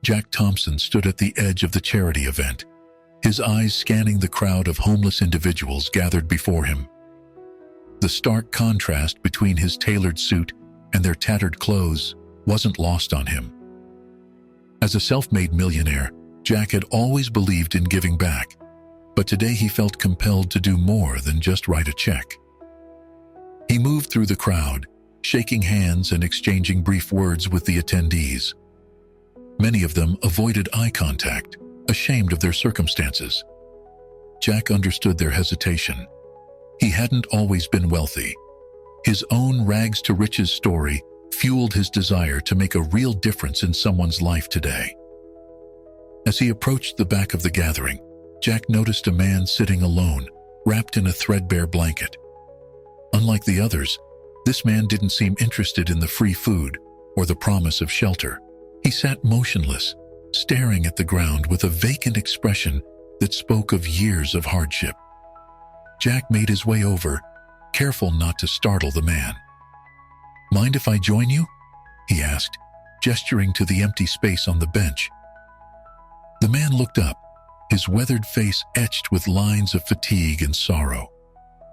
Jack Thompson stood at the edge of the charity event, his eyes scanning the crowd of homeless individuals gathered before him. The stark contrast between his tailored suit and their tattered clothes wasn't lost on him. As a self-made millionaire, Jack had always believed in giving back, but today he felt compelled to do more than just write a check. He moved through the crowd, shaking hands and exchanging brief words with the attendees. Many of them avoided eye contact, ashamed of their circumstances. Jack understood their hesitation. He hadn't always been wealthy. His own rags-to-riches story fueled his desire to make a real difference in someone's life today. As he approached the back of the gathering, Jack noticed a man sitting alone, wrapped in a threadbare blanket. Unlike the others, this man didn't seem interested in the free food or the promise of shelter. He sat motionless, staring at the ground with a vacant expression that spoke of years of hardship. Jack made his way over, careful not to startle the man. "Mind if I join you?" he asked, gesturing to the empty space on the bench. The man looked up, his weathered face etched with lines of fatigue and sorrow.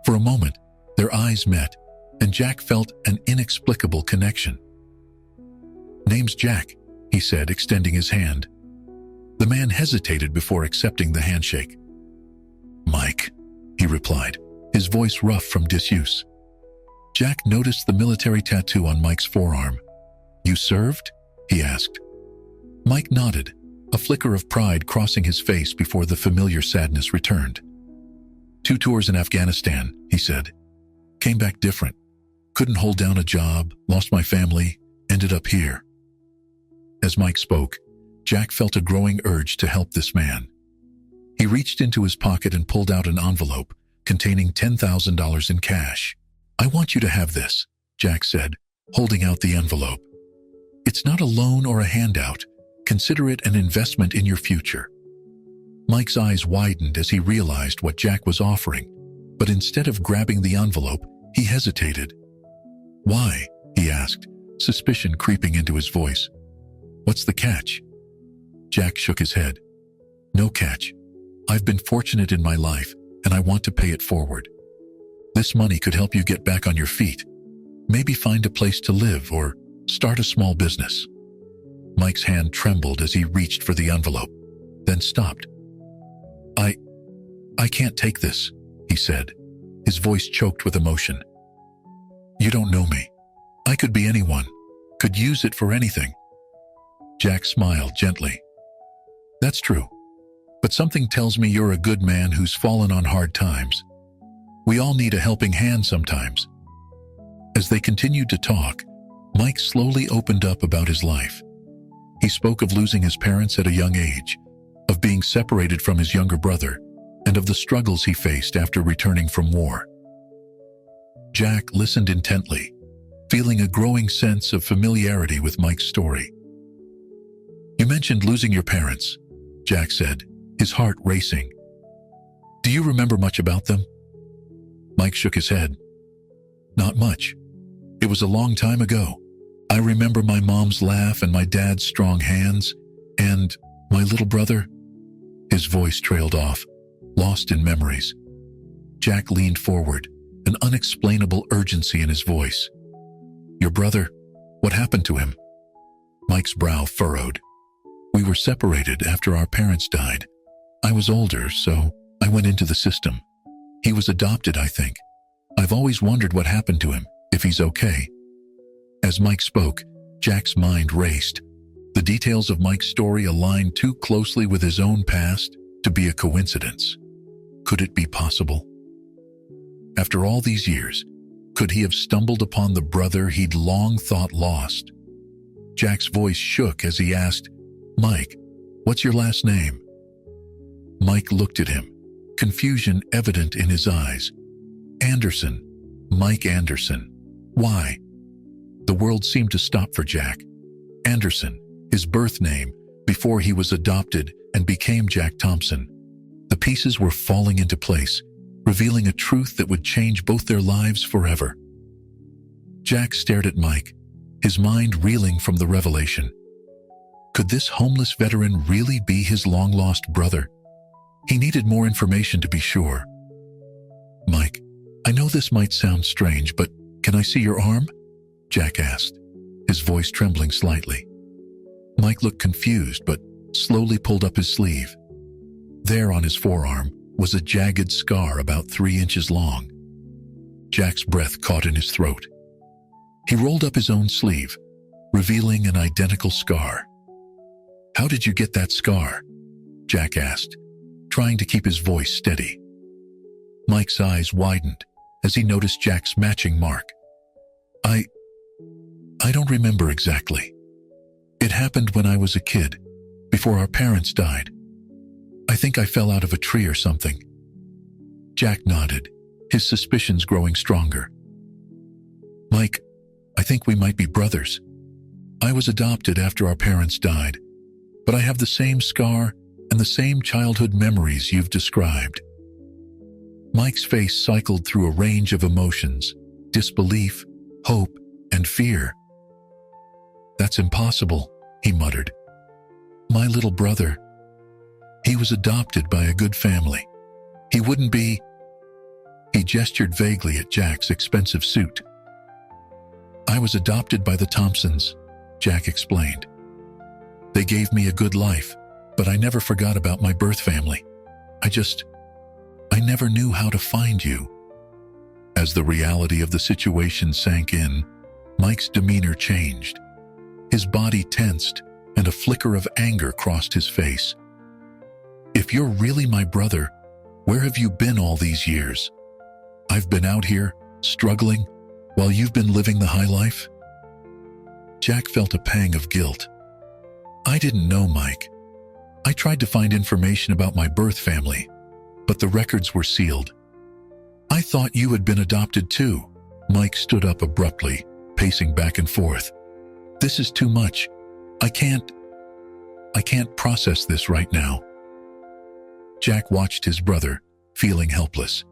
For a moment, their eyes met, and Jack felt an inexplicable connection. "Name's Jack," he said, extending his hand. The man hesitated before accepting the handshake. "Mike," he replied, his voice rough from disuse. Jack noticed the military tattoo on Mike's forearm. "You served?" he asked. Mike nodded, a flicker of pride crossing his face before the familiar sadness returned. "2 tours in Afghanistan," he said. "Came back different. Couldn't hold down a job, lost my family, ended up here." As Mike spoke, Jack felt a growing urge to help this man. He reached into his pocket and pulled out an envelope containing $10,000 in cash. "I want you to have this," Jack said, holding out the envelope. "It's not a loan or a handout. Consider it an investment in your future." Mike's eyes widened as he realized what Jack was offering, but instead of grabbing the envelope, he hesitated. "Why?" he asked, suspicion creeping into his voice. "What's the catch?" Jack shook his head. "No catch. I've been fortunate in my life, and I want to pay it forward. This money could help you get back on your feet, maybe find a place to live or start a small business." Mike's hand trembled as he reached for the envelope, then stopped. I can't take this," he said, his voice choked with emotion. "You don't know me. I could be anyone, could use it for anything." Jack smiled gently. "That's true, but something tells me you're a good man who's fallen on hard times. We all need a helping hand sometimes." As they continued to talk, Mike slowly opened up about his life. He spoke of losing his parents at a young age, of being separated from his younger brother, and of the struggles he faced after returning from war. Jack listened intently, feeling a growing sense of familiarity with Mike's story. "You mentioned losing your parents," Jack said, his heart racing. "Do you remember much about them?" Mike shook his head. "Not much. It was a long time ago. I remember my mom's laugh and my dad's strong hands, and my little brother." His voice trailed off, lost in memories. Jack leaned forward, an unexplainable urgency in his voice. "Your brother, what happened to him?" Mike's brow furrowed. "We were separated after our parents died. I was older, so I went into the system. He was adopted, I think. I've always wondered what happened to him, if he's okay." As Mike spoke, Jack's mind raced. The details of Mike's story aligned too closely with his own past to be a coincidence. Could it be possible? After all these years, could he have stumbled upon the brother he'd long thought lost? Jack's voice shook as he asked, "Mike, what's your last name?" Mike looked at him, confusion evident in his eyes. "Anderson. Mike Anderson. Why?" The world seemed to stop for Jack. Anderson, his birth name, before he was adopted and became Jack Thompson. The pieces were falling into place, revealing a truth that would change both their lives forever. Jack stared at Mike, his mind reeling from the revelation. Could this homeless veteran really be his long-lost brother? He needed more information to be sure. "Mike, I know this might sound strange, but can I see your arm?" Jack asked, his voice trembling slightly. Mike looked confused, but slowly pulled up his sleeve. There on his forearm was a jagged scar about 3 inches long. Jack's breath caught in his throat. He rolled up his own sleeve, revealing an identical scar. "How did you get that scar?" Jack asked, trying to keep his voice steady. Mike's eyes widened as he noticed Jack's matching mark. I don't remember exactly. It happened when I was a kid, before our parents died. I think I fell out of a tree or something." Jack nodded, his suspicions growing stronger. "Mike, I think we might be brothers. I was adopted after our parents died, but I have the same scar and the same childhood memories you've described." Mike's face cycled through a range of emotions: disbelief, hope, and fear. "That's impossible," he muttered. "My little brother. He was adopted by a good family. He wouldn't be—" He gestured vaguely at Jack's expensive suit. "I was adopted by the Thompsons," Jack explained. "They gave me a good life, but I never forgot about my birth family. I never knew how to find you." As the reality of the situation sank in, Mike's demeanor changed. His body tensed, and a flicker of anger crossed his face. "If you're really my brother, where have you been all these years? I've been out here, struggling, while you've been living the high life?" Jack felt a pang of guilt. "I didn't know, Mike. I tried to find information about my birth family, but the records were sealed. I thought you had been adopted too." Mike stood up abruptly, pacing back and forth. "This is too much. I can't process this right now." Jack watched his brother, feeling helpless.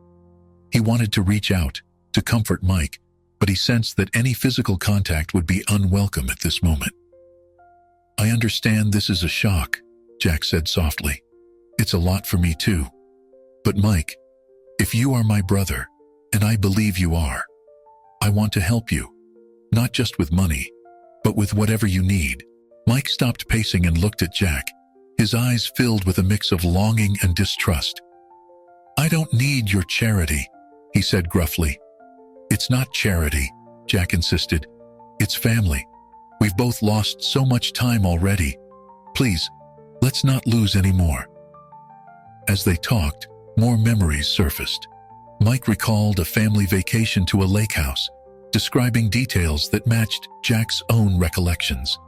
He wanted to reach out, to comfort Mike, but he sensed that any physical contact would be unwelcome at this moment. "I understand this is a shock," Jack said softly. "It's a lot for me too. But Mike, if you are my brother, and I believe you are, I want to help you, not just with money, but with whatever you need." Mike stopped pacing and looked at Jack, his eyes filled with a mix of longing and distrust. "I don't need your charity," he said gruffly. "It's not charity," Jack insisted. "It's family. We've both lost so much time already. Please, let's not lose any more." As they talked, more memories surfaced. Mike recalled a family vacation to a lake house, describing details that matched Jack's own recollections.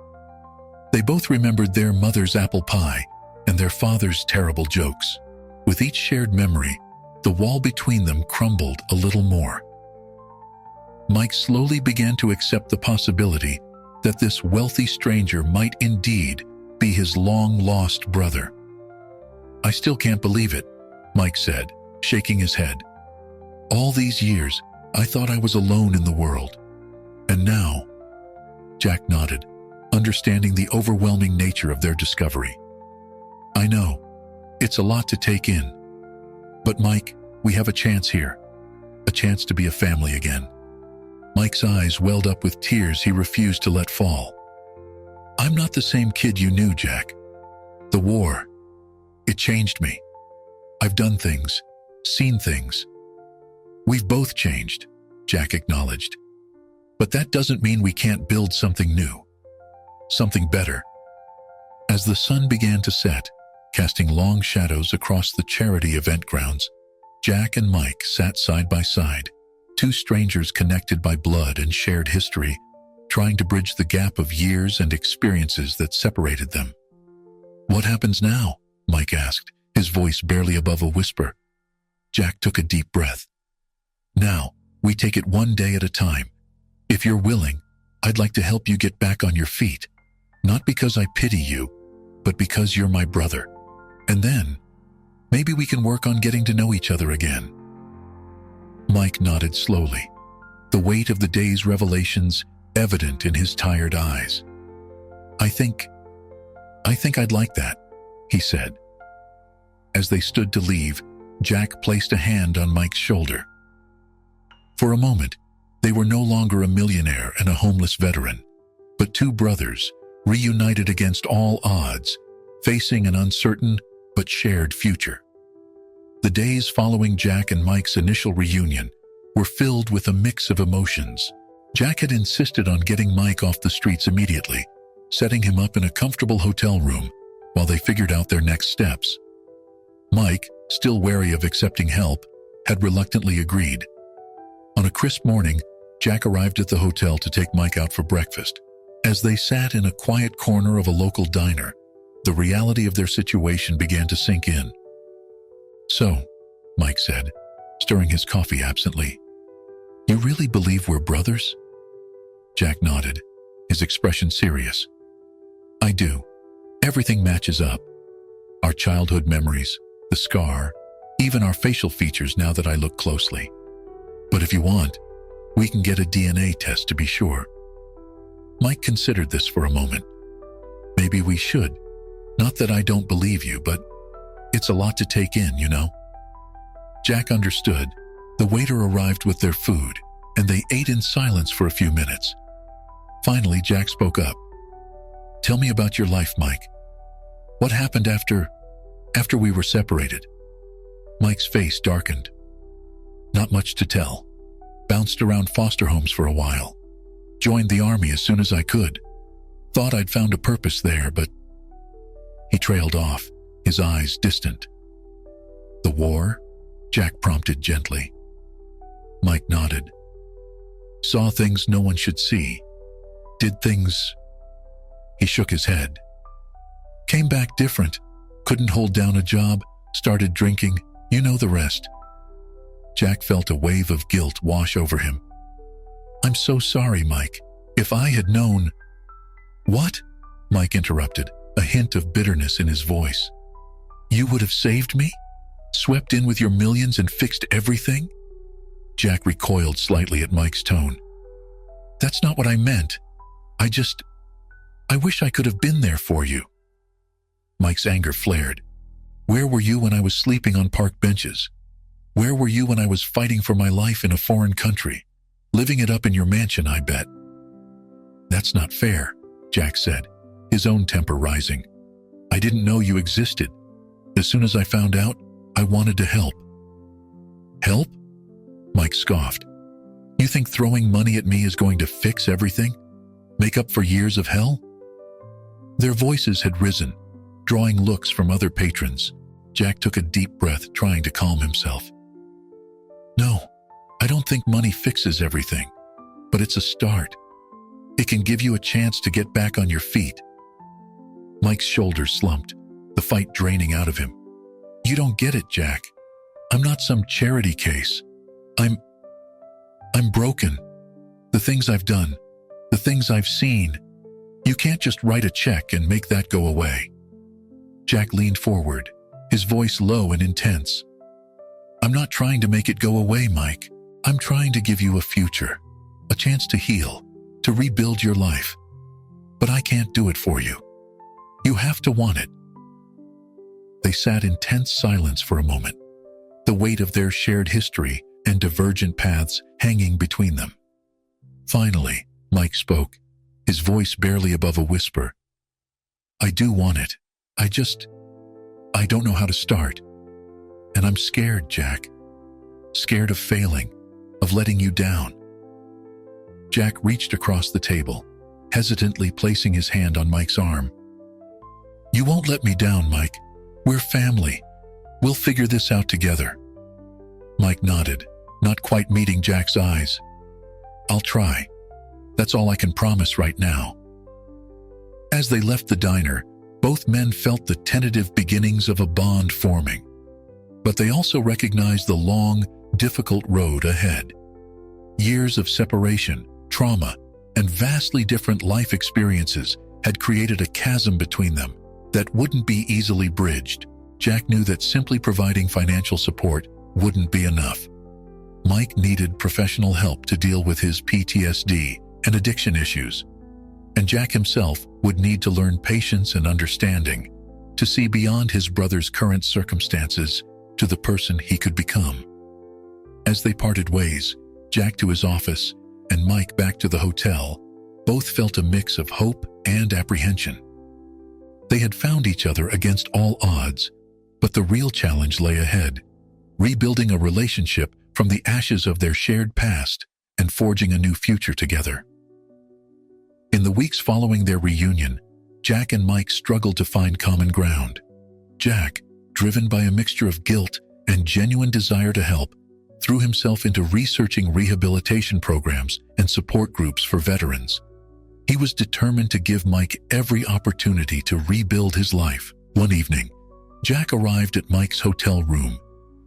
They both remembered their mother's apple pie and their father's terrible jokes. With each shared memory, the wall between them crumbled a little more. Mike slowly began to accept the possibility that this wealthy stranger might indeed be his long-lost brother. "I still can't believe it," Mike said, shaking his head. "All these years, I thought I was alone in the world. And now—" Jack nodded, understanding the overwhelming nature of their discovery. "I know. It's a lot to take in. But Mike, we have a chance here. A chance to be a family again." Mike's eyes welled up with tears he refused to let fall. "I'm not the same kid you knew, Jack. The war, it changed me. I've done things, seen things. We've both changed," Jack acknowledged. "But that doesn't mean we can't build something new, something better." As the sun began to set, casting long shadows across the charity event grounds, Jack and Mike sat side by side, two strangers connected by blood and shared history, trying to bridge the gap of years and experiences that separated them. "What happens now?" Mike asked, his voice barely above a whisper. Jack took a deep breath. "Now, we take it one day at a time. If you're willing, I'd like to help you get back on your feet. Not because I pity you, but because you're my brother. And then, maybe we can work on getting to know each other again." Mike nodded slowly, the weight of the day's revelations evident in his tired eyes. I think "I think I'd like that," he said. As they stood to leave, Jack placed a hand on Mike's shoulder. For a moment, they were no longer a millionaire and a homeless veteran, but two brothers, reunited against all odds, facing an uncertain but shared future. The days following Jack and Mike's initial reunion were filled with a mix of emotions. Jack had insisted on getting Mike off the streets immediately, setting him up in a comfortable hotel room while they figured out their next steps. Mike, still wary of accepting help, had reluctantly agreed. On a crisp morning, Jack arrived at the hotel to take Mike out for breakfast. As they sat in a quiet corner of a local diner, the reality of their situation began to sink in. "So," Mike said, stirring his coffee absently, "you really believe we're brothers?" Jack nodded, his expression serious. "I do. Everything matches up. Our childhood memories, the scar, even our facial features now that I look closely. But if you want, we can get a DNA test to be sure." Mike considered this for a moment. "Maybe we should. Not that I don't believe you, but it's a lot to take in, you know?" Jack understood. The waiter arrived with their food, and they ate in silence for a few minutes. Finally, Jack spoke up. "Tell me about your life, Mike. What happened after we were separated?" Mike's face darkened. "Not much to tell. Bounced around foster homes for a while. Joined the army as soon as I could. Thought I'd found a purpose there, but..." He trailed off, his eyes distant. "The war?" Jack prompted gently. Mike nodded. "Saw things no one should see. Did things..." He shook his head. "Came back different. Couldn't hold down a job. Started drinking. You know the rest." Jack felt a wave of guilt wash over him. "I'm so sorry, Mike. If I had known..." "What?" Mike interrupted, a hint of bitterness in his voice. "You would have saved me? Swept in with your millions and fixed everything?" Jack recoiled slightly at Mike's tone. "That's not what I meant. I wish I could have been there for you." Mike's anger flared. "Where were you when I was sleeping on park benches? Where were you when I was fighting for my life in a foreign country? Living it up in your mansion, I bet." "That's not fair," Jack said, his own temper rising. "I didn't know you existed. As soon as I found out, I wanted to help." "Help?" Mike scoffed. "You think throwing money at me is going to fix everything? Make up for years of hell?" Their voices had risen, drawing looks from other patrons. Jack took a deep breath, trying to calm himself. "No, I don't think money fixes everything, but it's a start. It can give you a chance to get back on your feet." Mike's shoulders slumped, the fight draining out of him. "You don't get it, Jack. I'm not some charity case. I'm broken. The things I've done, the things I've seen. You can't just write a check and make that go away." Jack leaned forward, his voice low and intense. "I'm not trying to make it go away, Mike. I'm trying to give you a future, a chance to heal, to rebuild your life. But I can't do it for you. You have to want it." They sat in tense silence for a moment, the weight of their shared history and divergent paths hanging between them. Finally, Mike spoke, his voice barely above a whisper. "I do want it. I don't know how to start. And I'm scared, Jack. Scared of failing, of letting you down." Jack reached across the table, hesitantly placing his hand on Mike's arm. "You won't let me down, Mike. We're family. We'll figure this out together." Mike nodded, not quite meeting Jack's eyes. "I'll try. That's all I can promise right now." As they left the diner, both men felt the tentative beginnings of a bond forming. But they also recognized the long, difficult road ahead. Years of separation, trauma, and vastly different life experiences had created a chasm between them that wouldn't be easily bridged. Jack knew that simply providing financial support wouldn't be enough. Mike needed professional help to deal with his PTSD and addiction issues. and Jack himself would need to learn patience and understanding to see beyond his brother's current circumstances to the person he could become. As they parted ways, Jack to his office and Mike back to the hotel, both felt a mix of hope and apprehension. They had found each other against all odds, but the real challenge lay ahead, rebuilding a relationship from the ashes of their shared past and forging a new future together. In the weeks following their reunion, Jack and Mike struggled to find common ground. Jack, driven by a mixture of guilt and genuine desire to help, threw himself into researching rehabilitation programs and support groups for veterans. He was determined to give Mike every opportunity to rebuild his life. One evening, Jack arrived at Mike's hotel room,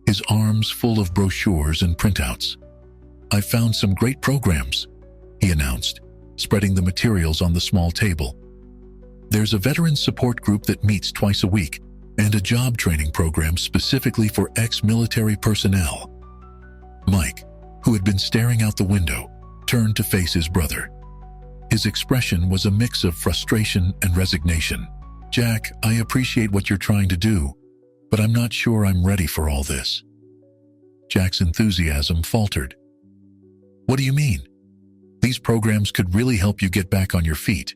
his arms full of brochures and printouts. "I've found some great programs," he announced, spreading the materials on the small table. "There's a veteran support group that meets twice a week and a job training program specifically for ex-military personnel." Mike, who had been staring out the window, turned to face his brother. His expression was a mix of frustration and resignation. "Jack, I appreciate what you're trying to do, but I'm not sure I'm ready for all this." Jack's enthusiasm faltered. "What do you mean? These programs could really help you get back on your feet."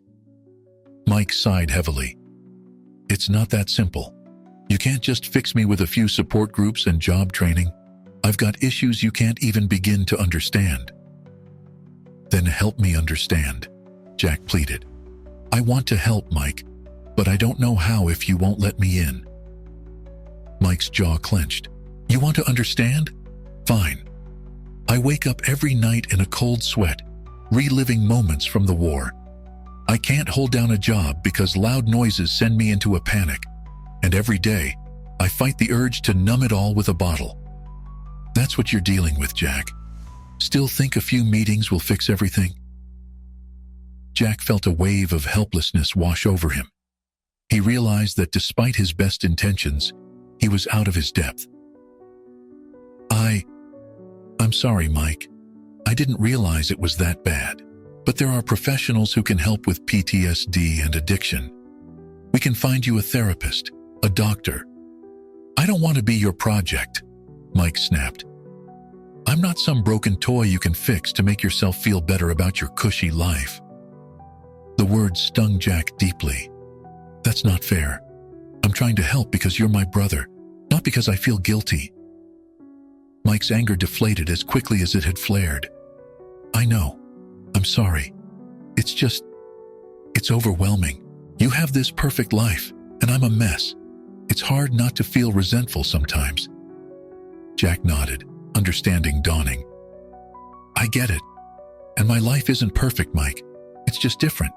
Mike sighed heavily. "It's not that simple. You can't just fix me with a few support groups and job training. I've got issues you can't even begin to understand." "Then help me understand," Jack pleaded. "I want to help, Mike, but I don't know how if you won't let me in." Mike's jaw clenched. "You want to understand? Fine. I wake up every night in a cold sweat, reliving moments from the war. I can't hold down a job because loud noises send me into a panic, and every day, I fight the urge to numb it all with a bottle. That's what you're dealing with, Jack. Still think a few meetings will fix everything?" Jack felt a wave of helplessness wash over him. He realized that despite his best intentions, he was out of his depth. I'm sorry, Mike. I didn't realize it was that bad. But there are professionals who can help with PTSD and addiction. We can find you a therapist, a doctor." "I don't want to be your project," Mike snapped. "I'm not some broken toy you can fix to make yourself feel better about your cushy life." The words stung Jack deeply. "That's not fair. I'm trying to help because you're my brother, not because I feel guilty." Mike's anger deflated as quickly as it had flared. "I know. I'm sorry. It's overwhelming. You have this perfect life, and I'm a mess. It's hard not to feel resentful sometimes." Jack nodded, understanding dawning. "I get it. And my life isn't perfect, Mike. It's just different.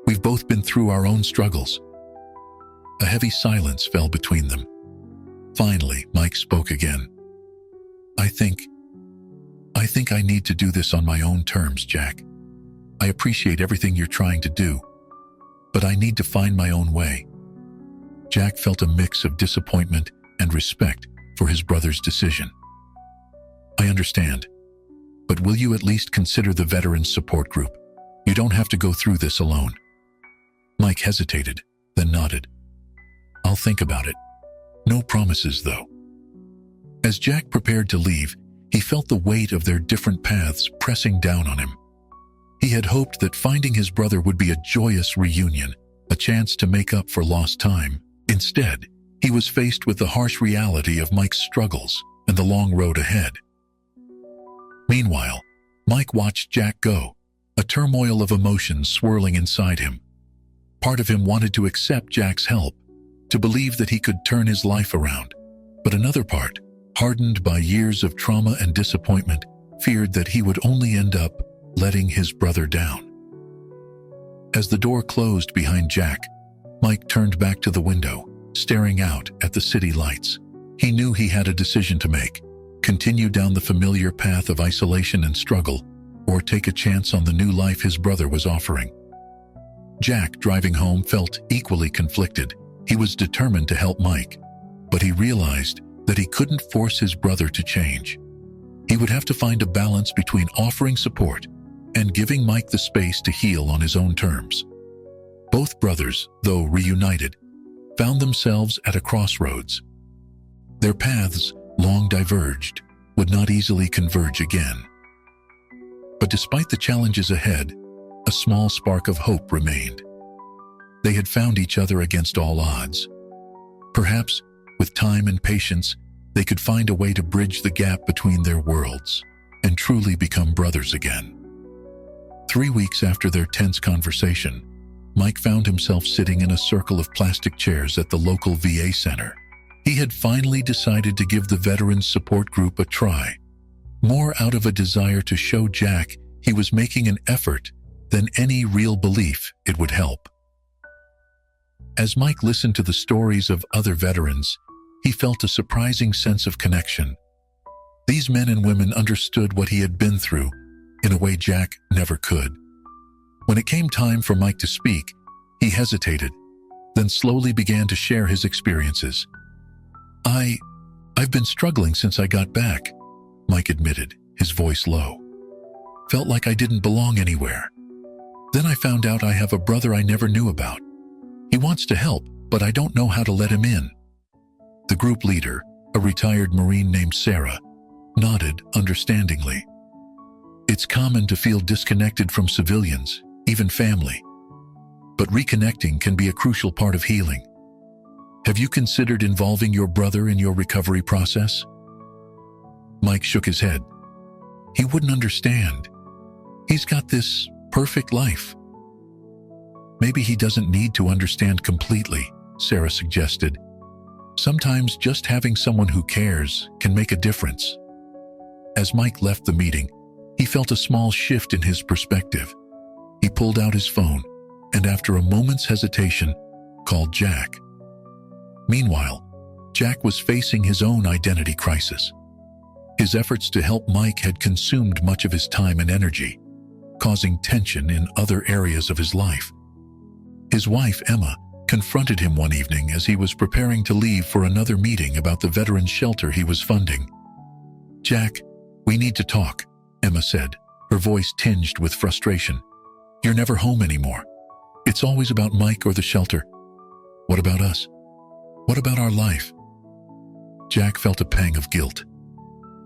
We've both been through our own struggles." A heavy silence fell between them. Finally, Mike spoke again. I think I need to do this on my own terms, Jack. I appreciate everything you're trying to do, but I need to find my own way." Jack felt a mix of disappointment and respect for his brother's decision. "I understand, but will you at least consider the Veterans Support Group? You don't have to go through this alone." Mike hesitated, then nodded. "I'll think about it. No promises, though." As Jack prepared to leave, he felt the weight of their different paths pressing down on him. He had hoped that finding his brother would be a joyous reunion, a chance to make up for lost time. Instead, he was faced with the harsh reality of Mike's struggles and the long road ahead. Meanwhile, Mike watched Jack go, a turmoil of emotions swirling inside him. Part of him wanted to accept Jack's help, to believe that he could turn his life around, but another part, hardened by years of trauma and disappointment, feared that he would only end up letting his brother down. As the door closed behind Jack, Mike turned back to the window, staring out at the city lights. He knew he had a decision to make: continue down the familiar path of isolation and struggle, or take a chance on the new life his brother was offering. Jack, driving home, felt equally conflicted. He was determined to help Mike, but he realized that he couldn't force his brother to change. He would have to find a balance between offering support and giving Mike the space to heal on his own terms. Both brothers, though reunited, found themselves at a crossroads. Their paths, long diverged, would not easily converge again. But despite the challenges ahead, a small spark of hope remained. They had found each other against all odds. Perhaps, with time and patience, they could find a way to bridge the gap between their worlds and truly become brothers again. 3 weeks after their tense conversation, Mike found himself sitting in a circle of plastic chairs at the local VA center. He had finally decided to give the Veterans Support Group a try, more out of a desire to show Jack he was making an effort than any real belief it would help. As Mike listened to the stories of other veterans, he felt a surprising sense of connection. These men and women understood what he had been through in a way Jack never could. When it came time for Mike to speak, he hesitated, then slowly began to share his experiences. I've been struggling since I got back, Mike admitted, his voice low. Felt like I didn't belong anywhere. Then I found out I have a brother I never knew about. He wants to help, but I don't know how to let him in. The group leader, a retired Marine named Sarah, nodded understandingly. It's common to feel disconnected from civilians, even family. But reconnecting can be a crucial part of healing. Have you considered involving your brother in your recovery process? Mike shook his head. He wouldn't understand. He's got this perfect life. Maybe he doesn't need to understand completely, Sarah suggested. Sometimes just having someone who cares can make a difference. As Mike left the meeting, he felt a small shift in his perspective. He pulled out his phone and, after a moment's hesitation, called Jack. Meanwhile, Jack was facing his own identity crisis. His efforts to help Mike had consumed much of his time and energy, causing tension in other areas of his life. His wife, Emma, confronted him one evening as he was preparing to leave for another meeting about the veterans shelter he was funding. "Jack, we need to talk," Emma said, her voice tinged with frustration. "You're never home anymore. It's always about Mike or the shelter. What about us? What about our life?" Jack felt a pang of guilt.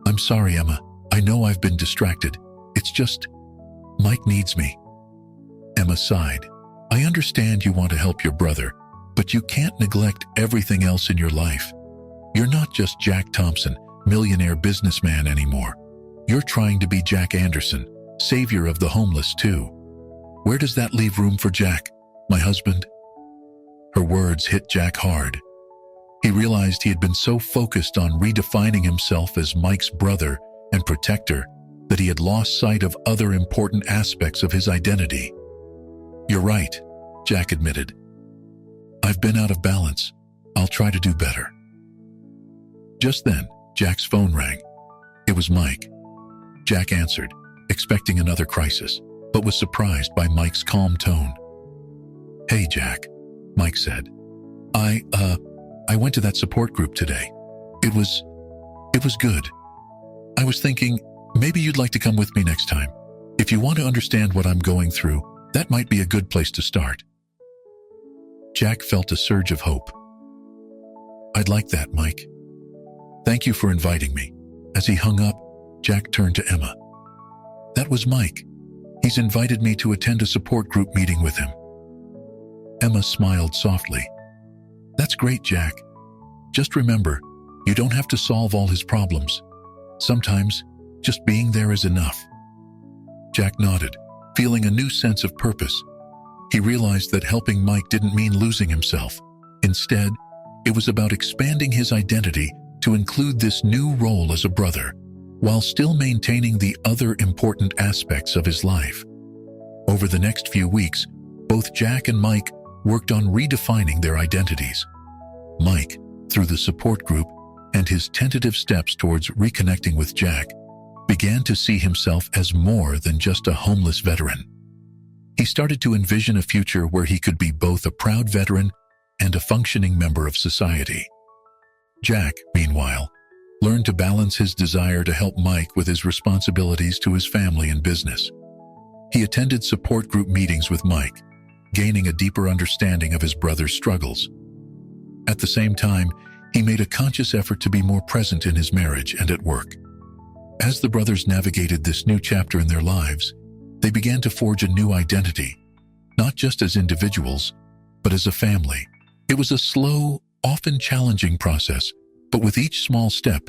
"I'm sorry, Emma. I know I've been distracted. It's just, Mike needs me." Emma sighed. "I understand you want to help your brother, but you can't neglect everything else in your life. You're not just Jack Thompson, millionaire businessman anymore. You're trying to be Jack Anderson, savior of the homeless too. Where does that leave room for Jack, my husband?" Her words hit Jack hard. He realized he had been so focused on redefining himself as Mike's brother and protector that he had lost sight of other important aspects of his identity. "You're right," Jack admitted. "I've been out of balance. I'll try to do better." Just then, Jack's phone rang. It was Mike. Jack answered, expecting another crisis, but was surprised by Mike's calm tone. "Hey, Jack," Mike said. I went to that support group today. It was good. I was thinking, maybe you'd like to come with me next time. If you want to understand what I'm going through, that might be a good place to start." Jack felt a surge of hope. "I'd like that, Mike. Thank you for inviting me." As he hung up, Jack turned to Emma. "That was Mike. He's invited me to attend a support group meeting with him." Emma smiled softly. "That's great, Jack. Just remember, you don't have to solve all his problems. Sometimes, just being there is enough." Jack nodded, feeling a new sense of purpose. He realized that helping Mike didn't mean losing himself. Instead, it was about expanding his identity to include this new role as a brother, while still maintaining the other important aspects of his life. Over the next few weeks, both Jack and Mike worked on redefining their identities. Mike, through the support group and his tentative steps towards reconnecting with Jack, began to see himself as more than just a homeless veteran. He started to envision a future where he could be both a proud veteran and a functioning member of society. Jack, meanwhile, learned to balance his desire to help Mike with his responsibilities to his family and business. He attended support group meetings with Mike, gaining a deeper understanding of his brother's struggles. At the same time, he made a conscious effort to be more present in his marriage and at work. As the brothers navigated this new chapter in their lives, they began to forge a new identity, not just as individuals, but as a family. It was a slow, often challenging process, but with each small step,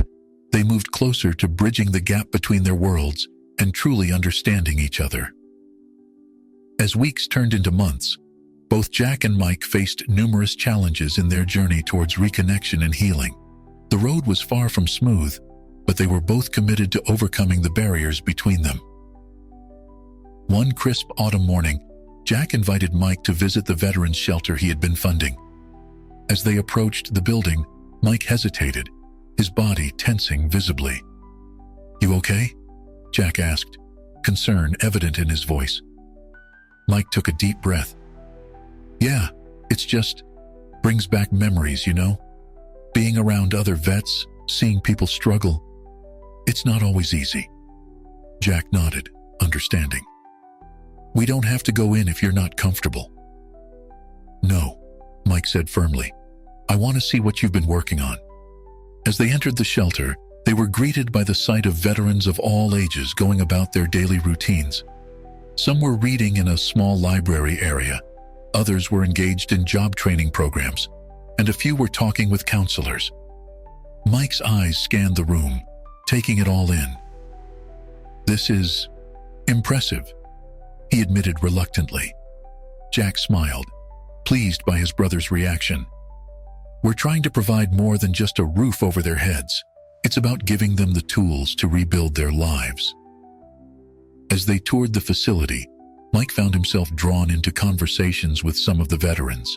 they moved closer to bridging the gap between their worlds and truly understanding each other. As weeks turned into months, both Jack and Mike faced numerous challenges in their journey towards reconnection and healing. The road was far from smooth, but they were both committed to overcoming the barriers between them. One crisp autumn morning, Jack invited Mike to visit the veterans shelter he had been funding. As they approached the building, Mike hesitated, his body tensing visibly. "You okay?" Jack asked, concern evident in his voice. Mike took a deep breath. "Yeah, it's just brings back memories, you know? Being around other vets, seeing people struggle. It's not always easy." Jack nodded, understanding. "We don't have to go in if you're not comfortable." "No," Mike said firmly. "I want to see what you've been working on." As they entered the shelter, they were greeted by the sight of veterans of all ages going about their daily routines. Some were reading in a small library area, others were engaged in job training programs, and a few were talking with counselors. Mike's eyes scanned the room, taking it all in. "This is impressive," he admitted reluctantly. Jack smiled, pleased by his brother's reaction. "We're trying to provide more than just a roof over their heads. It's about giving them the tools to rebuild their lives." As they toured the facility, Mike found himself drawn into conversations with some of the veterans.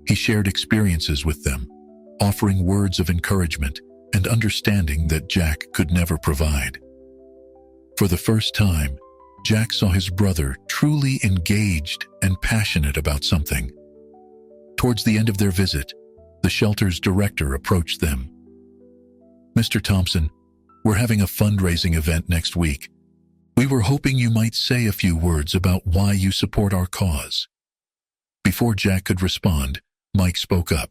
He shared experiences with them, offering words of encouragement and understanding that Jack could never provide. For the first time, Jack saw his brother truly engaged and passionate about something. Towards the end of their visit, the shelter's director approached them. "Mr. Thompson, we're having a fundraising event next week. We were hoping you might say a few words about why you support our cause." Before Jack could respond, Mike spoke up.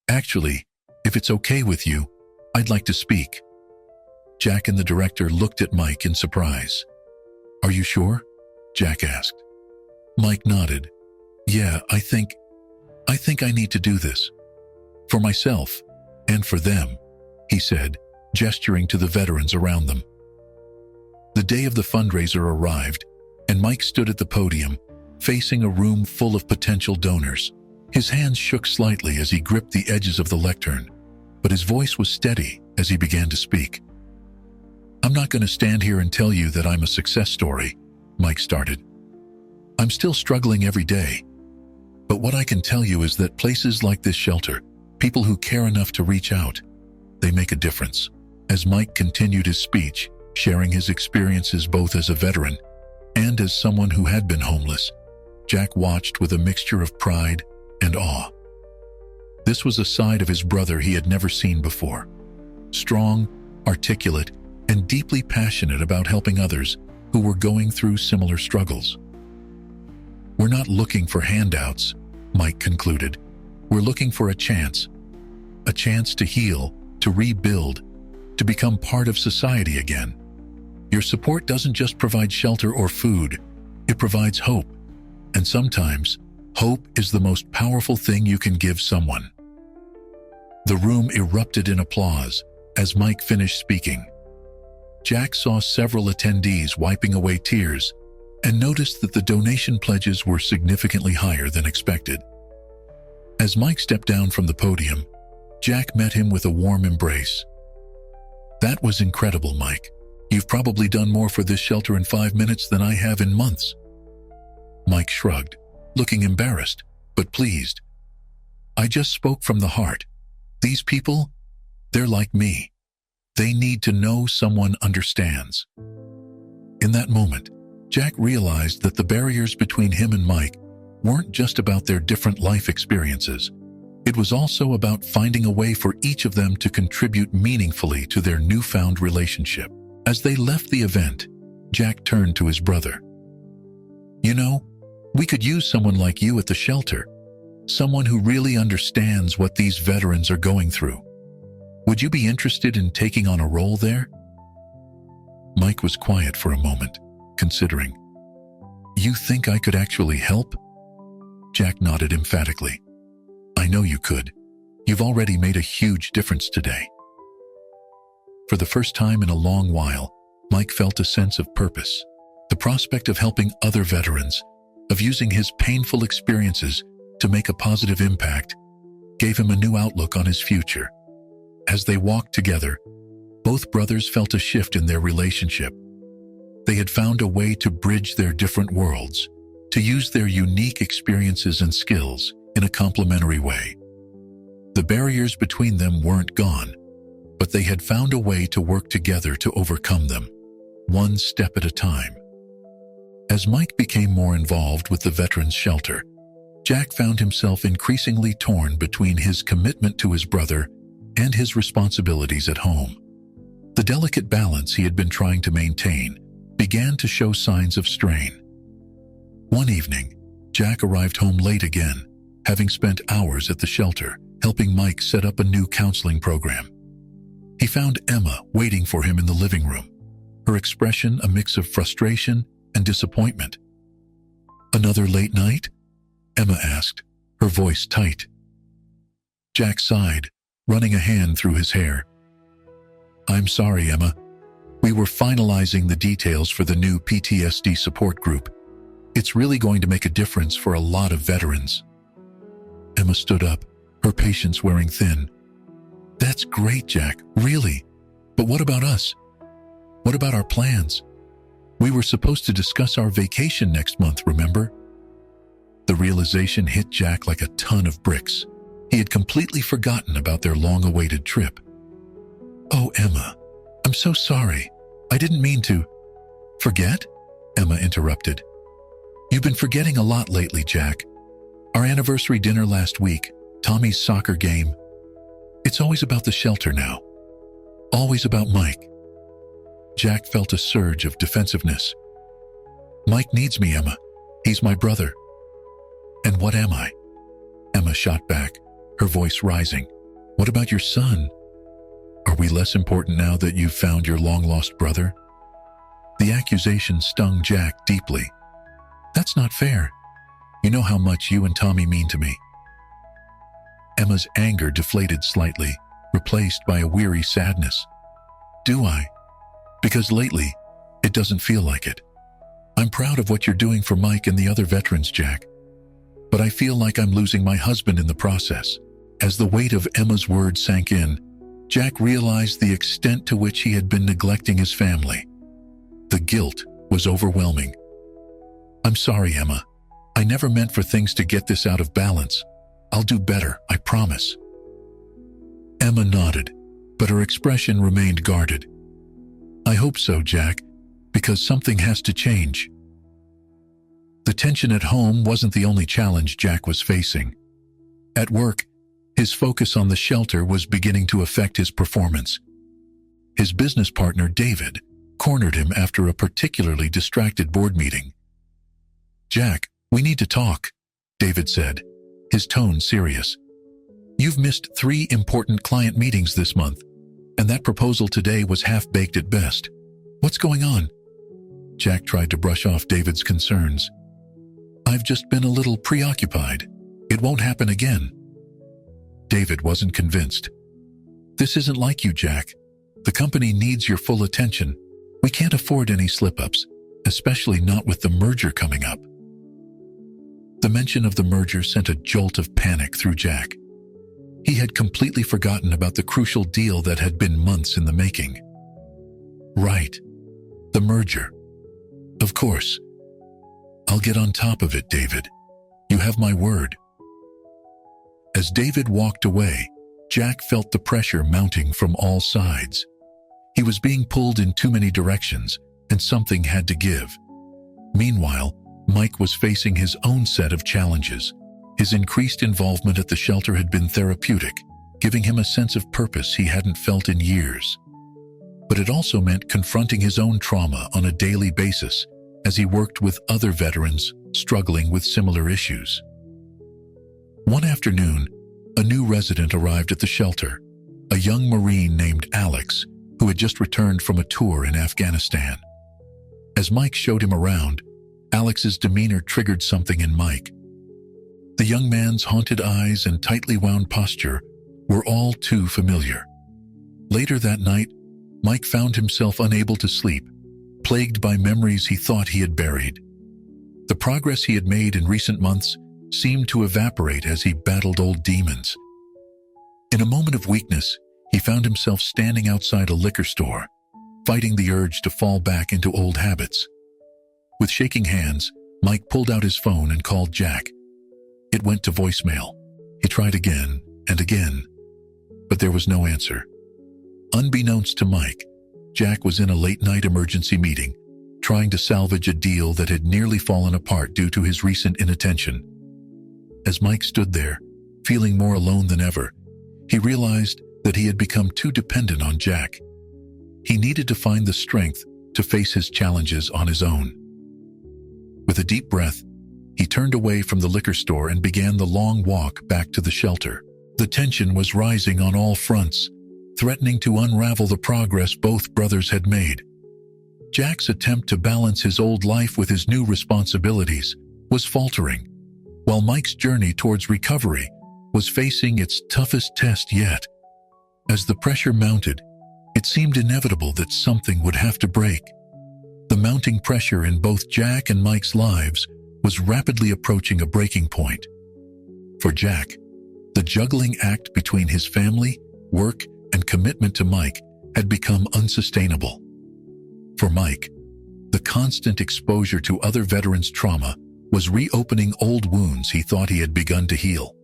"Actually, if it's okay with you, I'd like to speak." Jack and the director looked at Mike in surprise. "Are you sure?" Jack asked. Mike nodded. "Yeah, I think I need to do this. For myself, and for them," he said, gesturing to the veterans around them. The day of the fundraiser arrived, and Mike stood at the podium, facing a room full of potential donors. His hands shook slightly as he gripped the edges of the lectern, but his voice was steady as he began to speak. "I'm not going to stand here and tell you that I'm a success story," Mike started. "I'm still struggling every day. But what I can tell you is that places like this shelter, people who care enough to reach out, they make a difference." As Mike continued his speech, sharing his experiences both as a veteran and as someone who had been homeless, Jack watched with a mixture of pride and awe. This was a side of his brother he had never seen before. Strong, articulate, and deeply passionate about helping others who were going through similar struggles. "We're not looking for handouts," Mike concluded. "We're looking for a chance to heal, to rebuild, to become part of society again. Your support doesn't just provide shelter or food, it provides hope. And sometimes, hope is the most powerful thing you can give someone." The room erupted in applause as Mike finished speaking. Jack saw several attendees wiping away tears and noticed that the donation pledges were significantly higher than expected. As Mike stepped down from the podium, Jack met him with a warm embrace. "That was incredible, Mike. You've probably done more for this shelter in 5 minutes than I have in months." Mike shrugged, looking embarrassed, but pleased. "I just spoke from the heart. These people, they're like me. They need to know someone understands." In that moment, Jack realized that the barriers between him and Mike weren't just about their different life experiences. It was also about finding a way for each of them to contribute meaningfully to their newfound relationship. As they left the event, Jack turned to his brother. You know, we could use someone like you at the shelter, someone who really understands what these veterans are going through. Would you be interested in taking on a role there?" Mike was quiet for a moment, considering. "You think I could actually help?" Jack nodded emphatically. "I know you could. You've already made a huge difference today." For the first time in a long while, Mike felt a sense of purpose. The prospect of helping other veterans, of using his painful experiences to make a positive impact, gave him a new outlook on his future. As they walked together, both brothers felt a shift in their relationship. They had found a way to bridge their different worlds, to use their unique experiences and skills in a complementary way. The barriers between them weren't gone, but they had found a way to work together to overcome them, one step at a time. As Mike became more involved with the veterans' shelter, Jack found himself increasingly torn between his commitment to his brother and his responsibilities at home. The delicate balance he had been trying to maintain began to show signs of strain. One evening, Jack arrived home late again, having spent hours at the shelter helping Mike set up a new counseling program. He found Emma waiting for him in the living room, her expression a mix of frustration and disappointment. "Another late night?" Emma asked, her voice tight. Jack sighed, running a hand through his hair. "I'm sorry, Emma. We were finalizing the details for the new PTSD support group. It's really going to make a difference for a lot of veterans." Emma stood up, her patience wearing thin. "That's great, Jack, really. But what about us? What about our plans? We were supposed to discuss our vacation next month, remember?" The realization hit Jack like a ton of bricks. He had completely forgotten about their long-awaited trip. "Oh, Emma, I'm so sorry. I didn't mean to." "Forget?" Emma interrupted. "You've been forgetting a lot lately, Jack. Our anniversary dinner last week, Tommy's soccer game. It's always about the shelter now. Always about Mike." Jack felt a surge of defensiveness. "Mike needs me, Emma. He's my brother." "And what am I?" Emma shot back, her voice rising. "What about your son? Are we less important now that you've found your long-lost brother?" The accusation stung Jack deeply. "That's not fair. You know how much you and Tommy mean to me." Emma's anger deflated slightly, replaced by a weary sadness. "Do I? Because lately, it doesn't feel like it. I'm proud of what you're doing for Mike and the other veterans, Jack. But I feel like I'm losing my husband in the process." As the weight of Emma's words sank in, Jack realized the extent to which he had been neglecting his family. The guilt was overwhelming. "I'm sorry, Emma. I never meant for things to get this out of balance. I'll do better, I promise." Emma nodded, but her expression remained guarded. "I hope so, Jack, because something has to change." The tension at home wasn't the only challenge Jack was facing. At work, his focus on the shelter was beginning to affect his performance. His business partner, David, cornered him after a particularly distracted board meeting. "Jack, we need to talk," David said, his tone serious. "You've missed 3 important client meetings this month, and that proposal today was half-baked at best. What's going on?" Jack tried to brush off David's concerns. "I've just been a little preoccupied. It won't happen again." David wasn't convinced. "This isn't like you, Jack. The company needs your full attention. We can't afford any slip-ups, especially not with the merger coming up." The mention of the merger sent a jolt of panic through Jack. He had completely forgotten about the crucial deal that had been months in the making. Right. The merger. Of course. "I'll get on top of it, David. You have my word." As David walked away, Jack felt the pressure mounting from all sides. He was being pulled in too many directions, and something had to give. Meanwhile, Mike was facing his own set of challenges. His increased involvement at the shelter had been therapeutic, giving him a sense of purpose he hadn't felt in years. But it also meant confronting his own trauma on a daily basis, as he worked with other veterans struggling with similar issues. One afternoon, a new resident arrived at the shelter, a young Marine named Alex, who had just returned from a tour in Afghanistan. As Mike showed him around, Alex's demeanor triggered something in Mike. The young man's haunted eyes and tightly wound posture were all too familiar. Later that night, Mike found himself unable to sleep, plagued by memories he thought he had buried. The progress he had made in recent months seemed to evaporate as he battled old demons. In a moment of weakness, he found himself standing outside a liquor store, fighting the urge to fall back into old habits. With shaking hands, Mike pulled out his phone and called Jack. It went to voicemail. He tried again and again, but there was no answer. Unbeknownst to Mike, Jack was in a late-night emergency meeting, trying to salvage a deal that had nearly fallen apart due to his recent inattention. As Mike stood there, feeling more alone than ever, he realized that he had become too dependent on Jack. He needed to find the strength to face his challenges on his own. With a deep breath, he turned away from the liquor store and began the long walk back to the shelter. The tension was rising on all fronts, threatening to unravel the progress both brothers had made. Jack's attempt to balance his old life with his new responsibilities was faltering, while Mike's journey towards recovery was facing its toughest test yet. As the pressure mounted, it seemed inevitable that something would have to break. The mounting pressure in both Jack and Mike's lives was rapidly approaching a breaking point. For Jack, the juggling act between his family, work, and commitment to Mike had become unsustainable. For Mike, the constant exposure to other veterans' trauma was reopening old wounds he thought he had begun to heal.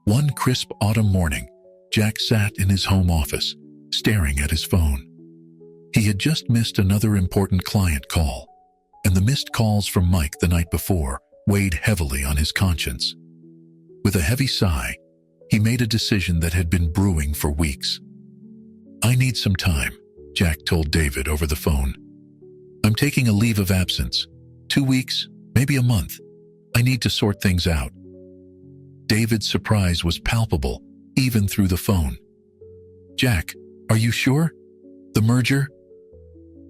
One crisp autumn morning, Jack sat in his home office, staring at his phone. He had just missed another important client call, and the missed calls from Mike the night before weighed heavily on his conscience. With a heavy sigh, he made a decision that had been brewing for weeks. "I need some time," Jack told David over the phone. "I'm taking a leave of absence. 2 weeks, maybe a month. I need to sort things out." David's surprise was palpable, even through the phone. "Jack, are you sure? The merger?"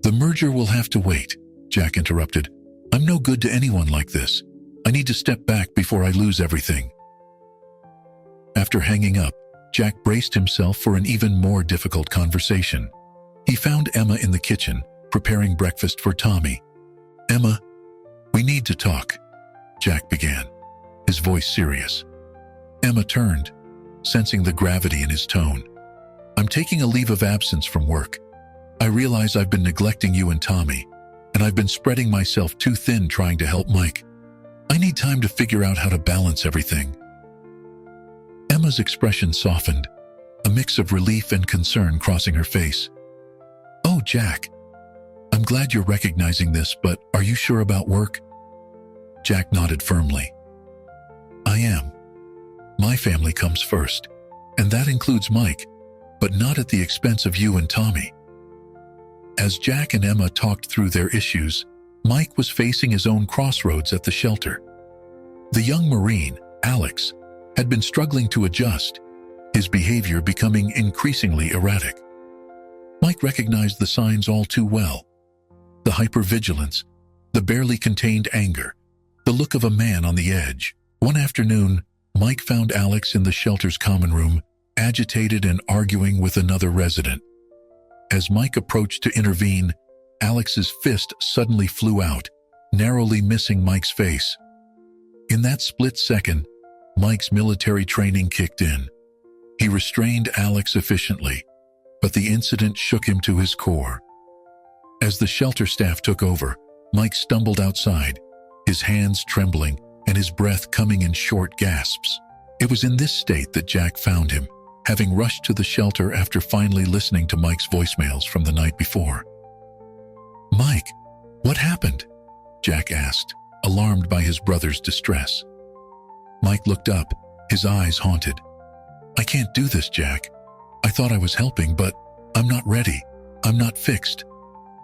"The merger will have to wait," Jack interrupted. "I'm no good to anyone like this. I need to step back before I lose everything." After hanging up, Jack braced himself for an even more difficult conversation. He found Emma in the kitchen, preparing breakfast for Tommy. "Emma, we need to talk," Jack began, his voice serious. Emma turned, sensing the gravity in his tone. "I'm taking a leave of absence from work. I realize I've been neglecting you and Tommy, and I've been spreading myself too thin trying to help Mike. I need time to figure out how to balance everything." Emma's expression softened, a mix of relief and concern crossing her face. "Oh, Jack, I'm glad you're recognizing this, but are you sure about work?" Jack nodded firmly. "I am. My family comes first, and that includes Mike, but not at the expense of you and Tommy." As Jack and Emma talked through their issues, Mike was facing his own crossroads at the shelter. The young Marine, Alex, had been struggling to adjust, his behavior becoming increasingly erratic. Mike recognized the signs all too well. The hypervigilance, the barely contained anger, the look of a man on the edge. One afternoon, Mike found Alex in the shelter's common room, agitated and arguing with another resident. As Mike approached to intervene, Alex's fist suddenly flew out, narrowly missing Mike's face. In that split second, Mike's military training kicked in. He restrained Alex efficiently, but the incident shook him to his core. As the shelter staff took over, Mike stumbled outside, his hands trembling and his breath coming in short gasps. It was in this state that Jack found him, having rushed to the shelter after finally listening to Mike's voicemails from the night before. "Mike, what happened?" Jack asked, alarmed by his brother's distress. Mike looked up, his eyes haunted. "I can't do this, Jack. I thought I was helping, but I'm not ready. I'm not fixed."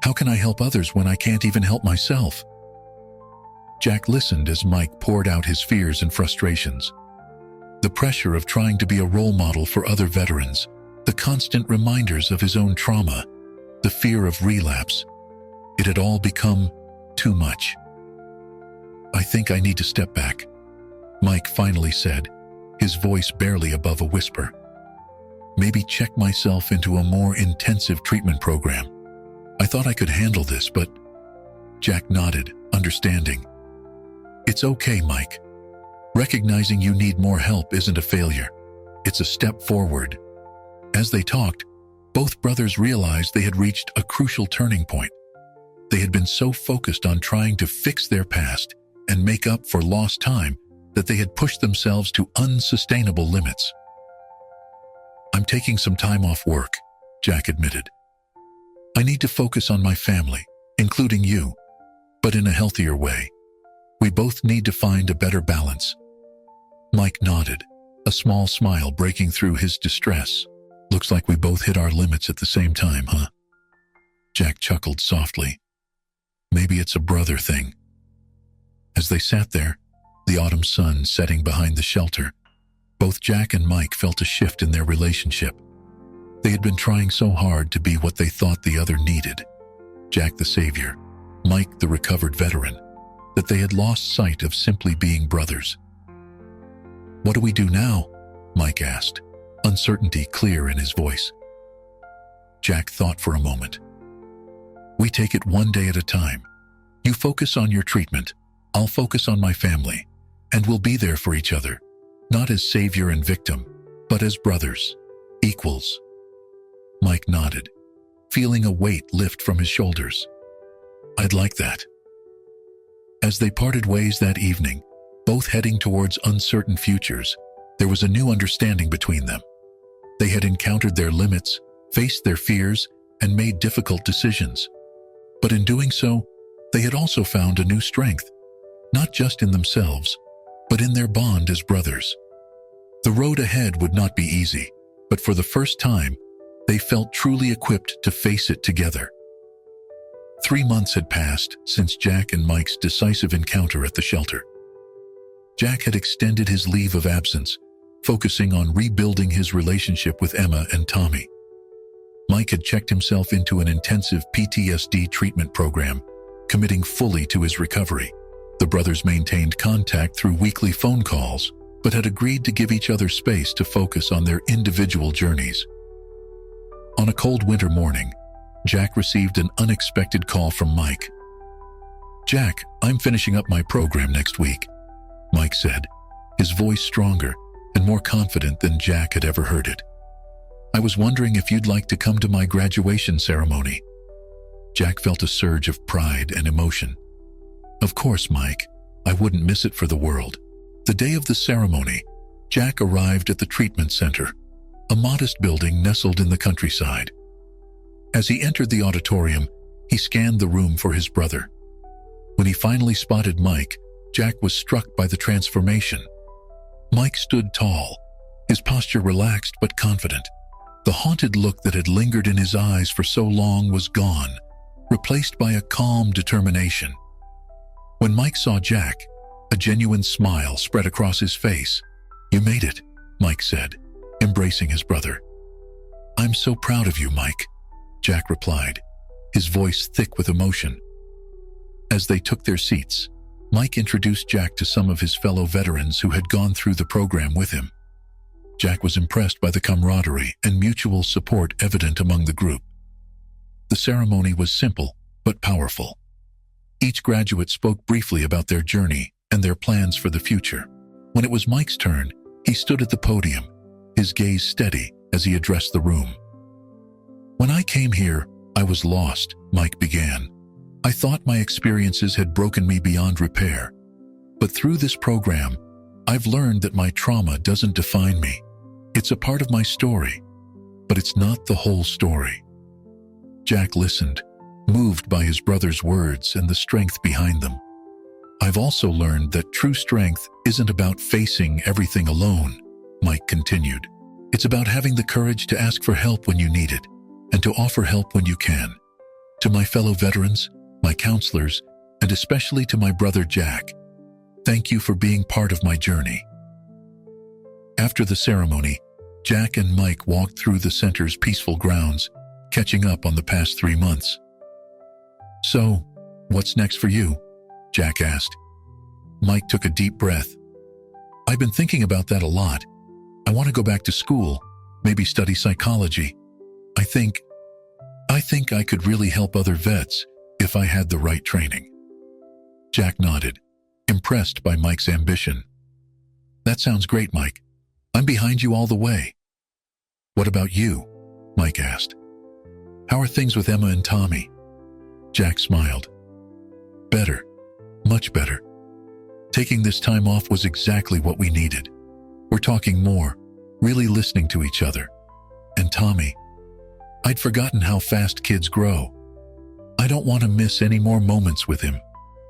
How can I help others when I can't even help myself? Jack listened as Mike poured out his fears and frustrations. The pressure of trying to be a role model for other veterans, the constant reminders of his own trauma, the fear of relapse. It had all become too much. I think I need to step back, Mike finally said, his voice barely above a whisper. Maybe check myself into a more intensive treatment program. I thought I could handle this, but… Jack nodded, understanding. It's okay, Mike. Recognizing you need more help isn't a failure. It's a step forward. As they talked, both brothers realized they had reached a crucial turning point. They had been so focused on trying to fix their past and make up for lost time that they had pushed themselves to unsustainable limits. I'm taking some time off work, Jack admitted. I need to focus on my family, including you, but in a healthier way. We both need to find a better balance. Mike nodded, a small smile breaking through his distress. Looks like we both hit our limits at the same time, huh? Jack chuckled softly. Maybe it's a brother thing. As they sat there, the autumn sun setting behind the shelter, both Jack and Mike felt a shift in their relationship. They had been trying so hard to be what they thought the other needed. Jack the savior, Mike the recovered veteran, that they had lost sight of simply being brothers. What do we do now? Mike asked, uncertainty clear in his voice. Jack thought for a moment. We take it one day at a time. You focus on your treatment, I'll focus on my family, and we'll be there for each other, not as savior and victim, but as brothers, equals. Mike nodded, feeling a weight lift from his shoulders. I'd like that. As they parted ways that evening, both heading towards uncertain futures, there was a new understanding between them. They had encountered their limits, faced their fears, and made difficult decisions. But in doing so, they had also found a new strength, not just in themselves, but in their bond as brothers. The road ahead would not be easy, but for the first time, they felt truly equipped to face it together. 3 months had passed since Jack and Mike's decisive encounter at the shelter. Jack had extended his leave of absence, focusing on rebuilding his relationship with Emma and Tommy. Mike had checked himself into an intensive PTSD treatment program, committing fully to his recovery. The brothers maintained contact through weekly phone calls, but had agreed to give each other space to focus on their individual journeys. On a cold winter morning, Jack received an unexpected call from Mike. Jack, I'm finishing up my program next week, Mike said, his voice stronger and more confident than Jack had ever heard it. I was wondering if you'd like to come to my graduation ceremony. Jack felt a surge of pride and emotion. Of course, Mike. I wouldn't miss it for the world. The day of the ceremony, Jack arrived at the treatment center, a modest building nestled in the countryside. As he entered the auditorium, he scanned the room for his brother. When he finally spotted Mike, Jack was struck by the transformation. Mike stood tall, his posture relaxed but confident. The haunted look that had lingered in his eyes for so long was gone, replaced by a calm determination. When Mike saw Jack, a genuine smile spread across his face. You made it, Mike said, embracing his brother. I'm so proud of you, Mike, Jack replied, his voice thick with emotion. As they took their seats, Mike introduced Jack to some of his fellow veterans who had gone through the program with him. Jack was impressed by the camaraderie and mutual support evident among the group. The ceremony was simple but powerful. Each graduate spoke briefly about their journey and their plans for the future. When it was Mike's turn, he stood at the podium, his gaze steady as he addressed the room. When I came here, I was lost, Mike began. I thought my experiences had broken me beyond repair. But through this program, I've learned that my trauma doesn't define me. It's a part of my story, but it's not the whole story. Jack listened, moved by his brother's words and the strength behind them. I've also learned that true strength isn't about facing everything alone, Mike continued. It's about having the courage to ask for help when you need it, and to offer help when you can. To my fellow veterans, my counselors, and especially to my brother Jack, thank you for being part of my journey. After the ceremony, Jack and Mike walked through the center's peaceful grounds, catching up on the past 3 months. "So, what's next for you?" Jack asked. Mike took a deep breath. "I've been thinking about that a lot. I want to go back to school, maybe study psychology. I think I could really help other vets if I had the right training." Jack nodded, impressed by Mike's ambition. "That sounds great, Mike. I'm behind you all the way." "What about you?" Mike asked. "How are things with Emma and Tommy?" Jack smiled. "Better, much better. Taking this time off was exactly what we needed. We're talking more, really listening to each other. And Tommy, I'd forgotten how fast kids grow. I don't want to miss any more moments with him."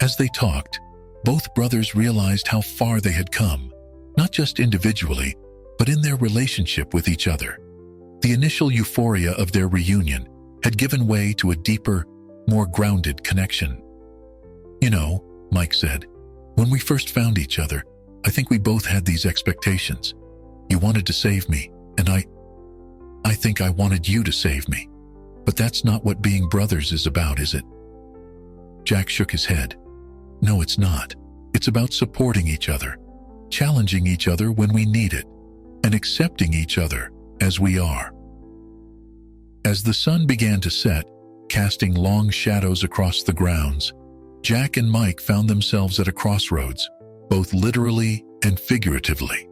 As they talked, both brothers realized how far they had come, not just individually, but in their relationship with each other. The initial euphoria of their reunion had given way to a deeper, more grounded connection. "You know," Mike said, "when we first found each other, I think we both had these expectations. You wanted to save me, and I think I wanted you to save me. But that's not what being brothers is about, is it?" Jack shook his head. "No, it's not. It's about supporting each other, challenging each other when we need it, and accepting each other as we are." As the sun began to set, casting long shadows across the grounds, Jack and Mike found themselves at a crossroads, both literally and figuratively.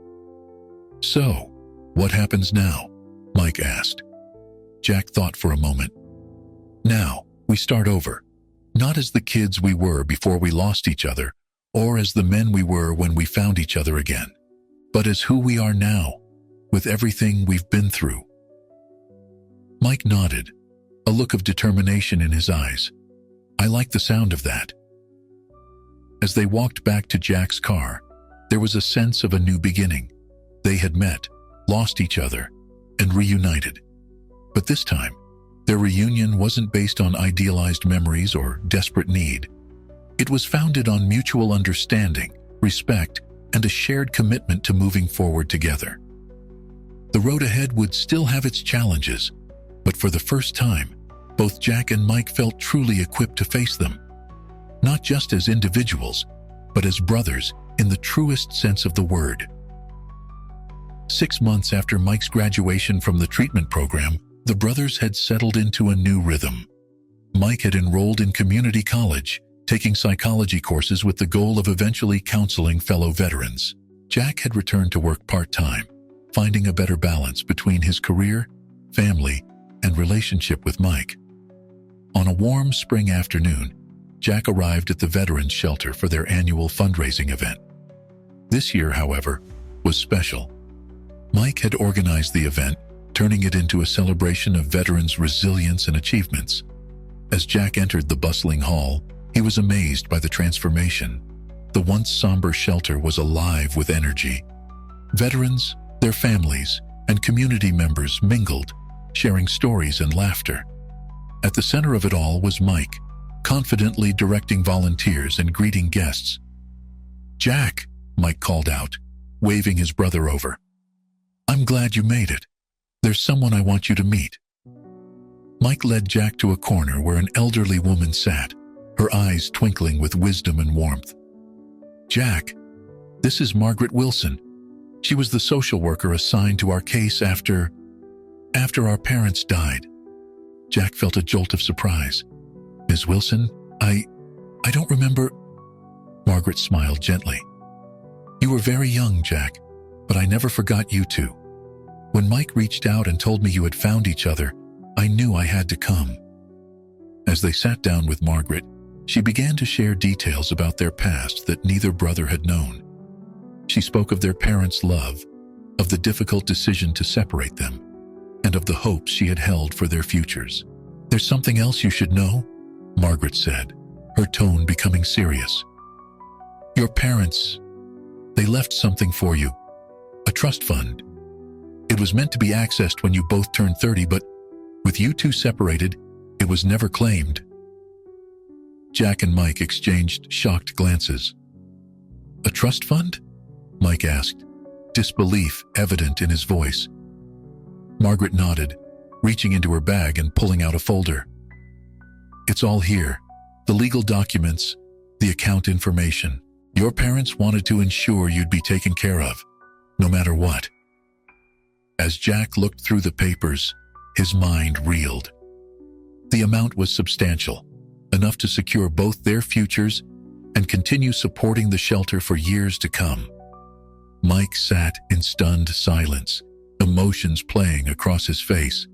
"So, what happens now?" Mike asked. Jack thought for a moment. "Now, we start over. Not as the kids we were before we lost each other, or as the men we were when we found each other again, but as who we are now, with everything we've been through." Mike nodded, a look of determination in his eyes. "I like the sound of that." As they walked back to Jack's car, there was a sense of a new beginning. They had met, lost each other, and reunited. But this time, their reunion wasn't based on idealized memories or desperate need. It was founded on mutual understanding, respect, and a shared commitment to moving forward together. The road ahead would still have its challenges, but for the first time, both Jack and Mike felt truly equipped to face them. Not just as individuals, but as brothers in the truest sense of the word. 6 months after Mike's graduation from the treatment program, the brothers had settled into a new rhythm. Mike had enrolled in community college, taking psychology courses with the goal of eventually counseling fellow veterans. Jack had returned to work part-time, finding a better balance between his career, family, and relationship with Mike. On a warm spring afternoon, Jack arrived at the Veterans Shelter for their annual fundraising event. This year, however, was special. Mike had organized the event, turning it into a celebration of veterans' resilience and achievements. As Jack entered the bustling hall, he was amazed by the transformation. The once somber shelter was alive with energy. Veterans, their families, and community members mingled, sharing stories and laughter. At the center of it all was Mike, confidently directing volunteers and greeting guests. "Jack," Mike called out, waving his brother over. "I'm glad you made it. There's someone I want you to meet." Mike led Jack to a corner where an elderly woman sat, her eyes twinkling with wisdom and warmth. "Jack, this is Margaret Wilson. She was the social worker assigned to our case after our parents died." Jack felt a jolt of surprise. "Ms. Wilson, I don't remember." Margaret smiled gently. "You were very young, Jack, but I never forgot you two. When Mike reached out and told me you had found each other, I knew I had to come." As they sat down with Margaret, she began to share details about their past that neither brother had known. She spoke of their parents' love, of the difficult decision to separate them, and of the hopes she had held for their futures. "There's something else you should know," Margaret said, her tone becoming serious. "Your parents, they left something for you, a trust fund. It was meant to be accessed when you both turned 30, but with you two separated, it was never claimed." Jack and Mike exchanged shocked glances. "A trust fund?" Mike asked, disbelief evident in his voice. Margaret nodded, reaching into her bag and pulling out a folder. "It's all here. The legal documents, the account information. Your parents wanted to ensure you'd be taken care of, no matter what." As Jack looked through the papers, his mind reeled. The amount was substantial, enough to secure both their futures and continue supporting the shelter for years to come. Mike sat in stunned silence, emotions playing across his face.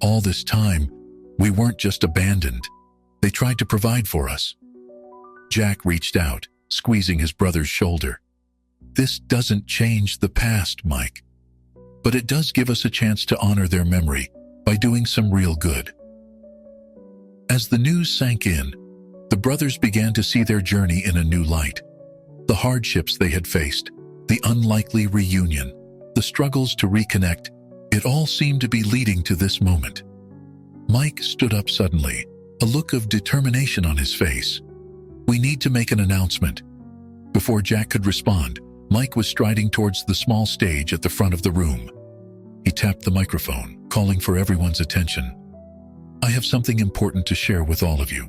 All this time, we weren't just abandoned. They tried to provide for us. Jack reached out, squeezing his brother's shoulder. "This doesn't change the past, Mike, but it does give us a chance to honor their memory by doing some real good." As the news sank in, the brothers began to see their journey in a new light. The hardships they had faced, the unlikely reunion, the struggles to reconnect, it all seemed to be leading to this moment. Mike stood up suddenly, a look of determination on his face. "We need to make an announcement." Before Jack could respond, Mike was striding towards the small stage at the front of the room. He tapped the microphone, calling for everyone's attention. "I have something important to share with all of you,"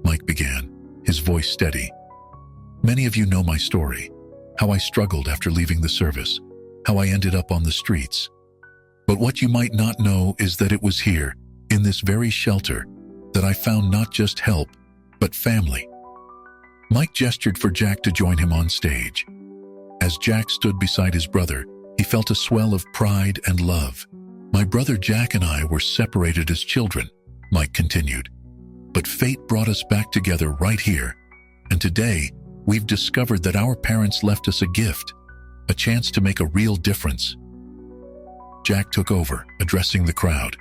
Mike began, his voice steady. "Many of you know my story, how I struggled after leaving the service, how I ended up on the streets. But what you might not know is that it was here, in this very shelter, that I found not just help, but family." Mike gestured for Jack to join him on stage. As Jack stood beside his brother, he felt a swell of pride and love. "My brother Jack and I were separated as children," Mike continued. "But fate brought us back together right here, and today we've discovered that our parents left us a gift, a chance to make a real difference." Jack took over, addressing the crowd.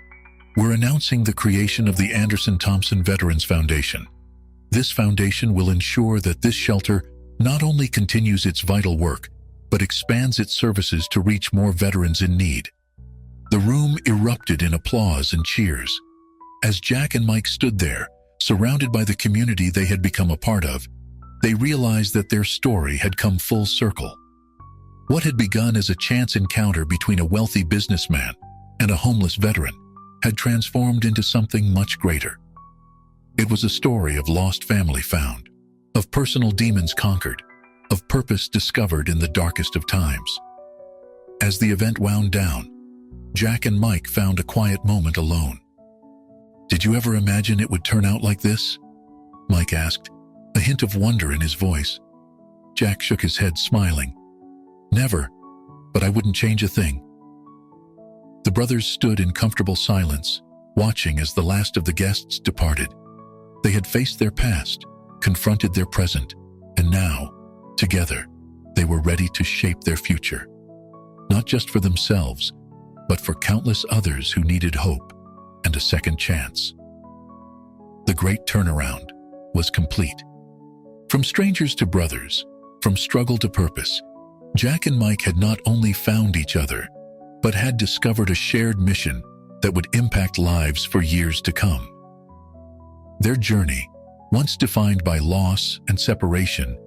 "We're announcing the creation of the Anderson Thompson Veterans Foundation. This foundation will ensure that this shelter not only continues its vital work, but expands its services to reach more veterans in need." The room erupted in applause and cheers. As Jack and Mike stood there, surrounded by the community they had become a part of, they realized that their story had come full circle. What had begun as a chance encounter between a wealthy businessman and a homeless veteran had transformed into something much greater. It was a story of lost family found, of personal demons conquered, of purpose discovered in the darkest of times. As the event wound down, Jack and Mike found a quiet moment alone. "Did you ever imagine it would turn out like this?" Mike asked, a hint of wonder in his voice. Jack shook his head, smiling. "Never, but I wouldn't change a thing." The brothers stood in comfortable silence, watching as the last of the guests departed. They had faced their past, confronted their present, and now, together, they were ready to shape their future. Not just for themselves, but for countless others who needed hope and a second chance. The great turnaround was complete. From strangers to brothers, from struggle to purpose, Jack and Mike had not only found each other, but had discovered a shared mission that would impact lives for years to come. Their journey, once defined by loss and separation,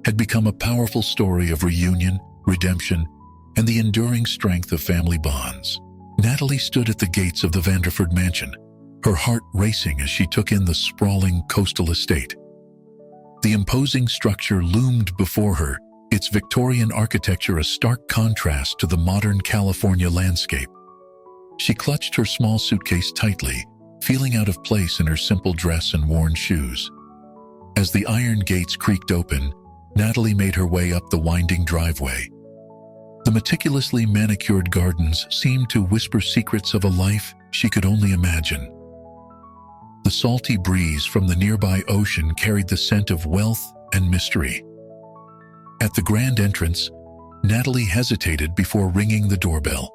had become a powerful story of reunion, redemption, and the enduring strength of family bonds. Natalie stood at the gates of the Vanderford mansion, her heart racing as she took in the sprawling coastal estate. The imposing structure loomed before her, its Victorian architecture a stark contrast to the modern California landscape. She clutched her small suitcase tightly, feeling out of place in her simple dress and worn shoes. As the iron gates creaked open, Natalie made her way up the winding driveway. The meticulously manicured gardens seemed to whisper secrets of a life she could only imagine. The salty breeze from the nearby ocean carried the scent of wealth and mystery. At the grand entrance, Natalie hesitated before ringing the doorbell.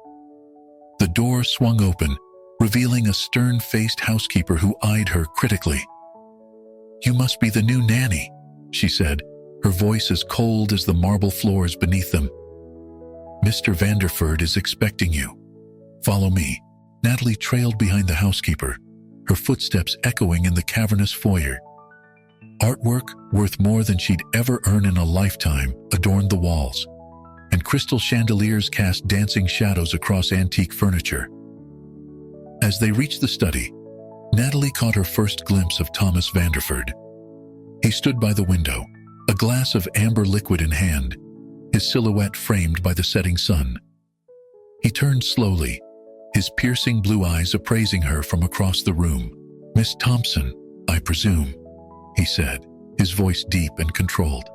The door swung open, revealing a stern-faced housekeeper who eyed her critically. "You must be the new nanny," she said, her voice as cold as the marble floors beneath them. "Mr. Vanderford is expecting you. Follow me." Natalie trailed behind the housekeeper, her footsteps echoing in the cavernous foyer. Artwork worth more than she'd ever earn in a lifetime adorned the walls, and crystal chandeliers cast dancing shadows across antique furniture. As they reached the study, Natalie caught her first glimpse of Thomas Vanderford. He stood by the window, a glass of amber liquid in hand, his silhouette framed by the setting sun. He turned slowly, his piercing blue eyes appraising her from across the room. "Miss Thompson, I presume," he said, his voice deep and controlled.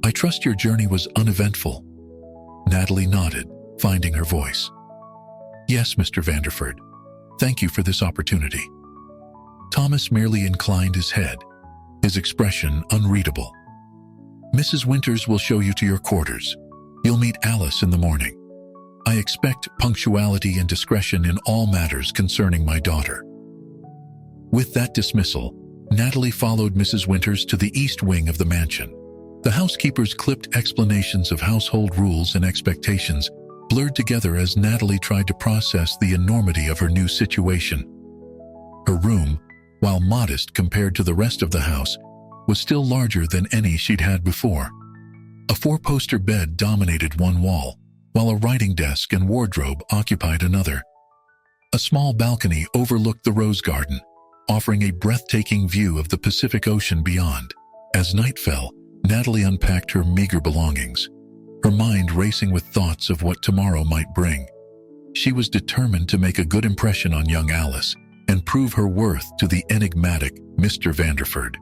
"I trust your journey was uneventful." Natalie nodded, finding her voice. "Yes, Mr. Vanderford. Thank you for this opportunity." Thomas merely inclined his head, his expression unreadable. "Mrs. Winters will show you to your quarters. You'll meet Alice in the morning. I expect punctuality and discretion in all matters concerning my daughter." With that dismissal, Natalie followed Mrs. Winters to the east wing of the mansion. The housekeeper's clipped explanations of household rules and expectations blurred together as Natalie tried to process the enormity of her new situation. Her room, while modest compared to the rest of the house, was still larger than any she'd had before. A four-poster bed dominated one wall, while a writing desk and wardrobe occupied another. A small balcony overlooked the rose garden, offering a breathtaking view of the Pacific Ocean beyond. As night fell, Natalie unpacked her meager belongings, her mind racing with thoughts of what tomorrow might bring. She was determined to make a good impression on young Alice and prove her worth to the enigmatic Mr. Vanderford.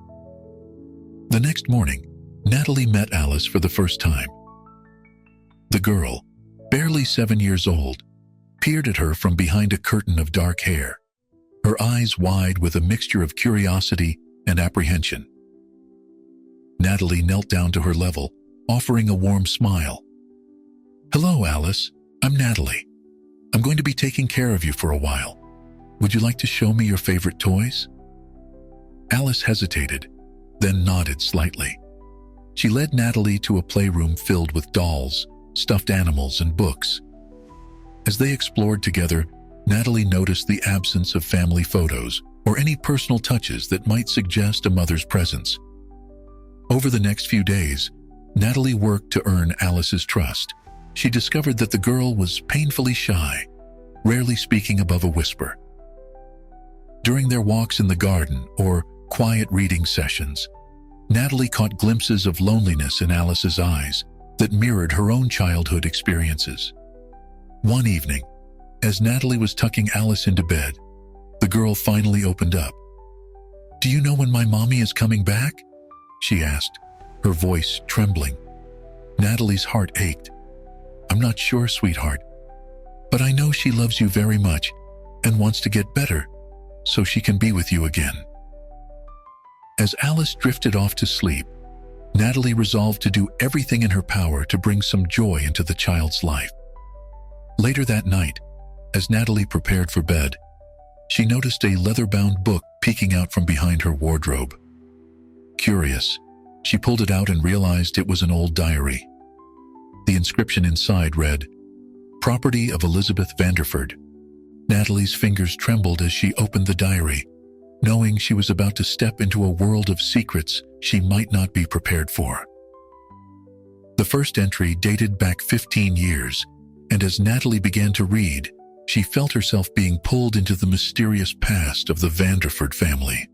The next morning, Natalie met Alice for the first time. The girl, barely 7 years old, peered at her from behind a curtain of dark hair, her eyes wide with a mixture of curiosity and apprehension. Natalie knelt down to her level, offering a warm smile. "Hello, Alice. I'm Natalie. I'm going to be taking care of you for a while. Would you like to show me your favorite toys?" Alice hesitated, then nodded slightly. She led Natalie to a playroom filled with dolls, stuffed animals, and books. As they explored together, Natalie noticed the absence of family photos or any personal touches that might suggest a mother's presence. Over the next few days, Natalie worked to earn Alice's trust. She discovered that the girl was painfully shy, rarely speaking above a whisper. During their walks in the garden or quiet reading sessions, Natalie caught glimpses of loneliness in Alice's eyes that mirrored her own childhood experiences. One evening, as Natalie was tucking Alice into bed, the girl finally opened up. "Do you know when my mommy is coming back?" she asked, her voice trembling. Natalie's heart ached. "I'm not sure, sweetheart, but I know she loves you very much and wants to get better so she can be with you again." As Alice drifted off to sleep, Natalie resolved to do everything in her power to bring some joy into the child's life. Later that night, as Natalie prepared for bed, she noticed a leather-bound book peeking out from behind her wardrobe. Curious, she pulled it out and realized it was an old diary. The inscription inside read, "Property of Elizabeth Vanderford." Natalie's fingers trembled as she opened the diary, knowing she was about to step into a world of secrets she might not be prepared for. The first entry dated back 15 years, and as Natalie began to read, she felt herself being pulled into the mysterious past of the Vanderford family.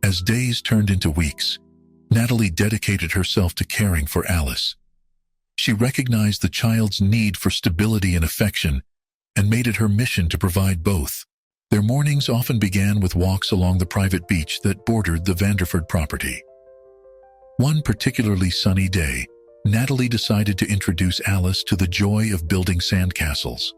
As days turned into weeks, Natalie dedicated herself to caring for Alice. She recognized the child's need for stability and affection and made it her mission to provide both. Their mornings often began with walks along the private beach that bordered the Vanderford property. One particularly sunny day, Natalie decided to introduce Alice to the joy of building sandcastles.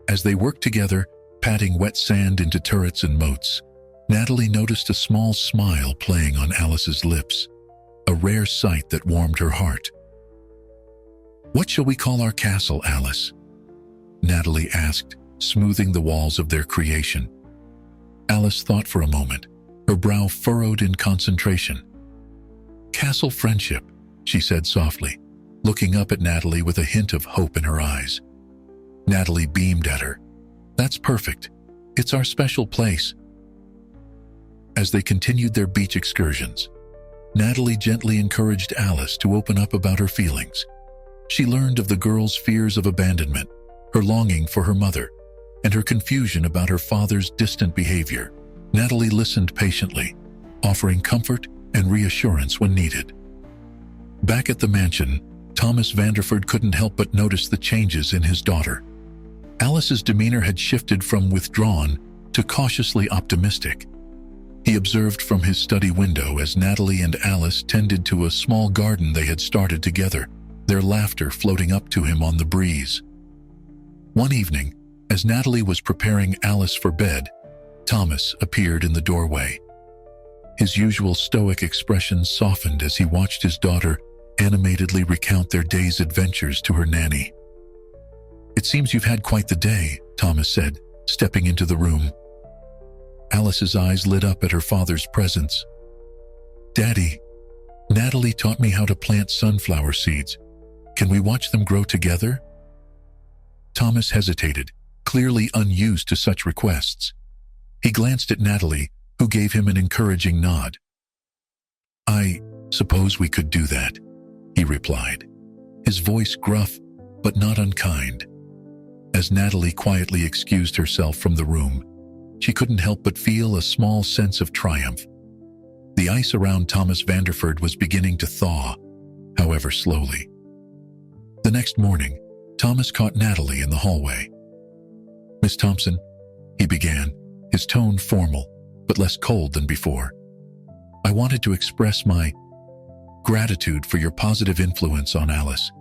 As they worked together, patting wet sand into turrets and moats, Natalie noticed a small smile playing on Alice's lips, a rare sight that warmed her heart. "What shall we call our castle, Alice?" Natalie asked, smoothing the walls of their creation. Alice thought for a moment, her brow furrowed in concentration. "Castle Friendship," she said softly, looking up at Natalie with a hint of hope in her eyes. Natalie beamed at her. "That's perfect. It's our special place." As they continued their beach excursions, Natalie gently encouraged Alice to open up about her feelings. She learned of the girl's fears of abandonment, her longing for her mother, and her confusion about her father's distant behavior. Natalie listened patiently, offering comfort and reassurance when needed. Back at the mansion, Thomas Vanderford couldn't help but notice the changes in his daughter. Alice's demeanor had shifted from withdrawn to cautiously optimistic. He observed from his study window as Natalie and Alice tended to a small garden they had started together, their laughter floating up to him on the breeze. One evening, as Natalie was preparing Alice for bed, Thomas appeared in the doorway. His usual stoic expression softened as he watched his daughter animatedly recount their day's adventures to her nanny. "It seems you've had quite the day," Thomas said, stepping into the room. Alice's eyes lit up at her father's presence. "Daddy, Natalie taught me how to plant sunflower seeds. Can we watch them grow together?" Thomas hesitated, clearly unused to such requests. He glanced at Natalie, who gave him an encouraging nod. "I suppose we could do that," he replied, his voice gruff but not unkind. As Natalie quietly excused herself from the room, she couldn't help but feel a small sense of triumph. The ice around Thomas Vanderford was beginning to thaw, however slowly. The next morning, Thomas caught Natalie in the hallway. "Miss Thompson," he began, his tone formal, but less cold than before. "I wanted to express my gratitude for your positive influence on Alice.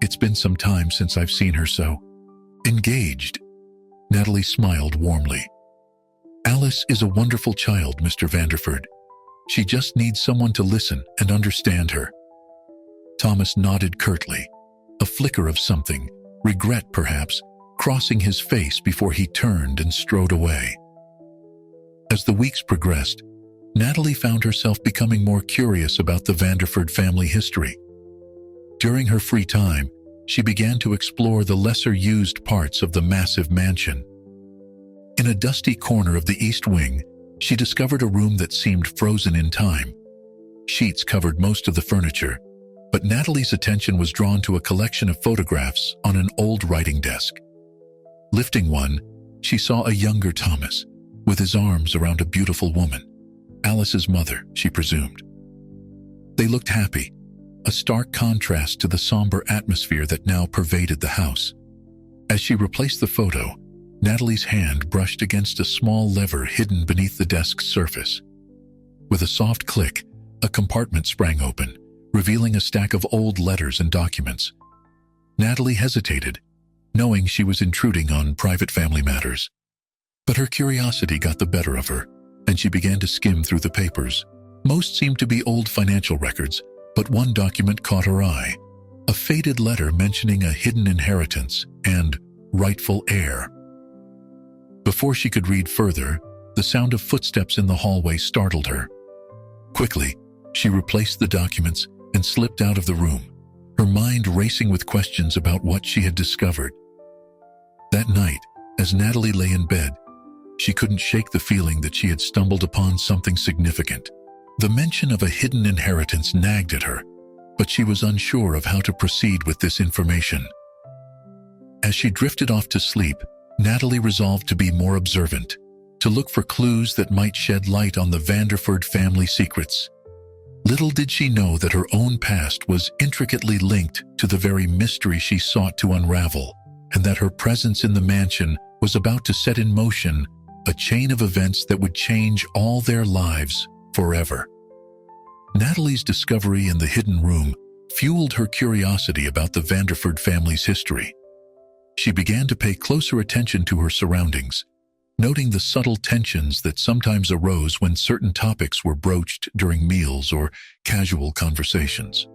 It's been some time since I've seen her so engaged." Natalie smiled warmly. "Alice is a wonderful child, Mr. Vanderford. She just needs someone to listen and understand her." Thomas nodded curtly, a flicker of something, regret perhaps, crossing his face before he turned and strode away. As the weeks progressed, Natalie found herself becoming more curious about the Vanderford family history. During her free time, she began to explore the lesser-used parts of the massive mansion. In a dusty corner of the east wing, she discovered a room that seemed frozen in time. Sheets covered most of the furniture, but Natalie's attention was drawn to a collection of photographs on an old writing desk. Lifting one, she saw a younger Thomas, with his arms around a beautiful woman, Alice's mother, she presumed. They looked happy, a stark contrast to the somber atmosphere that now pervaded the house. As she replaced the photo, Natalie's hand brushed against a small lever hidden beneath the desk's surface. With a soft click, a compartment sprang open, revealing a stack of old letters and documents. Natalie hesitated, knowing she was intruding on private family matters. But her curiosity got the better of her, and she began to skim through the papers. Most seemed to be old financial records, but one document caught her eye, a faded letter mentioning a hidden inheritance and rightful heir. Before she could read further, the sound of footsteps in the hallway startled her. Quickly, she replaced the documents and slipped out of the room, her mind racing with questions about what she had discovered. That night, as Natalie lay in bed, she couldn't shake the feeling that she had stumbled upon something significant. The mention of a hidden inheritance nagged at her, but she was unsure of how to proceed with this information. As she drifted off to sleep, Natalie resolved to be more observant, to look for clues that might shed light on the Vanderford family secrets. Little did she know that her own past was intricately linked to the very mystery she sought to unravel, and that her presence in the mansion was about to set in motion a chain of events that would change all their lives forever. Natalie's discovery in the hidden room fueled her curiosity about the Vanderford family's history. She began to pay closer attention to her surroundings, noting the subtle tensions that sometimes arose when certain topics were broached during meals or casual conversations.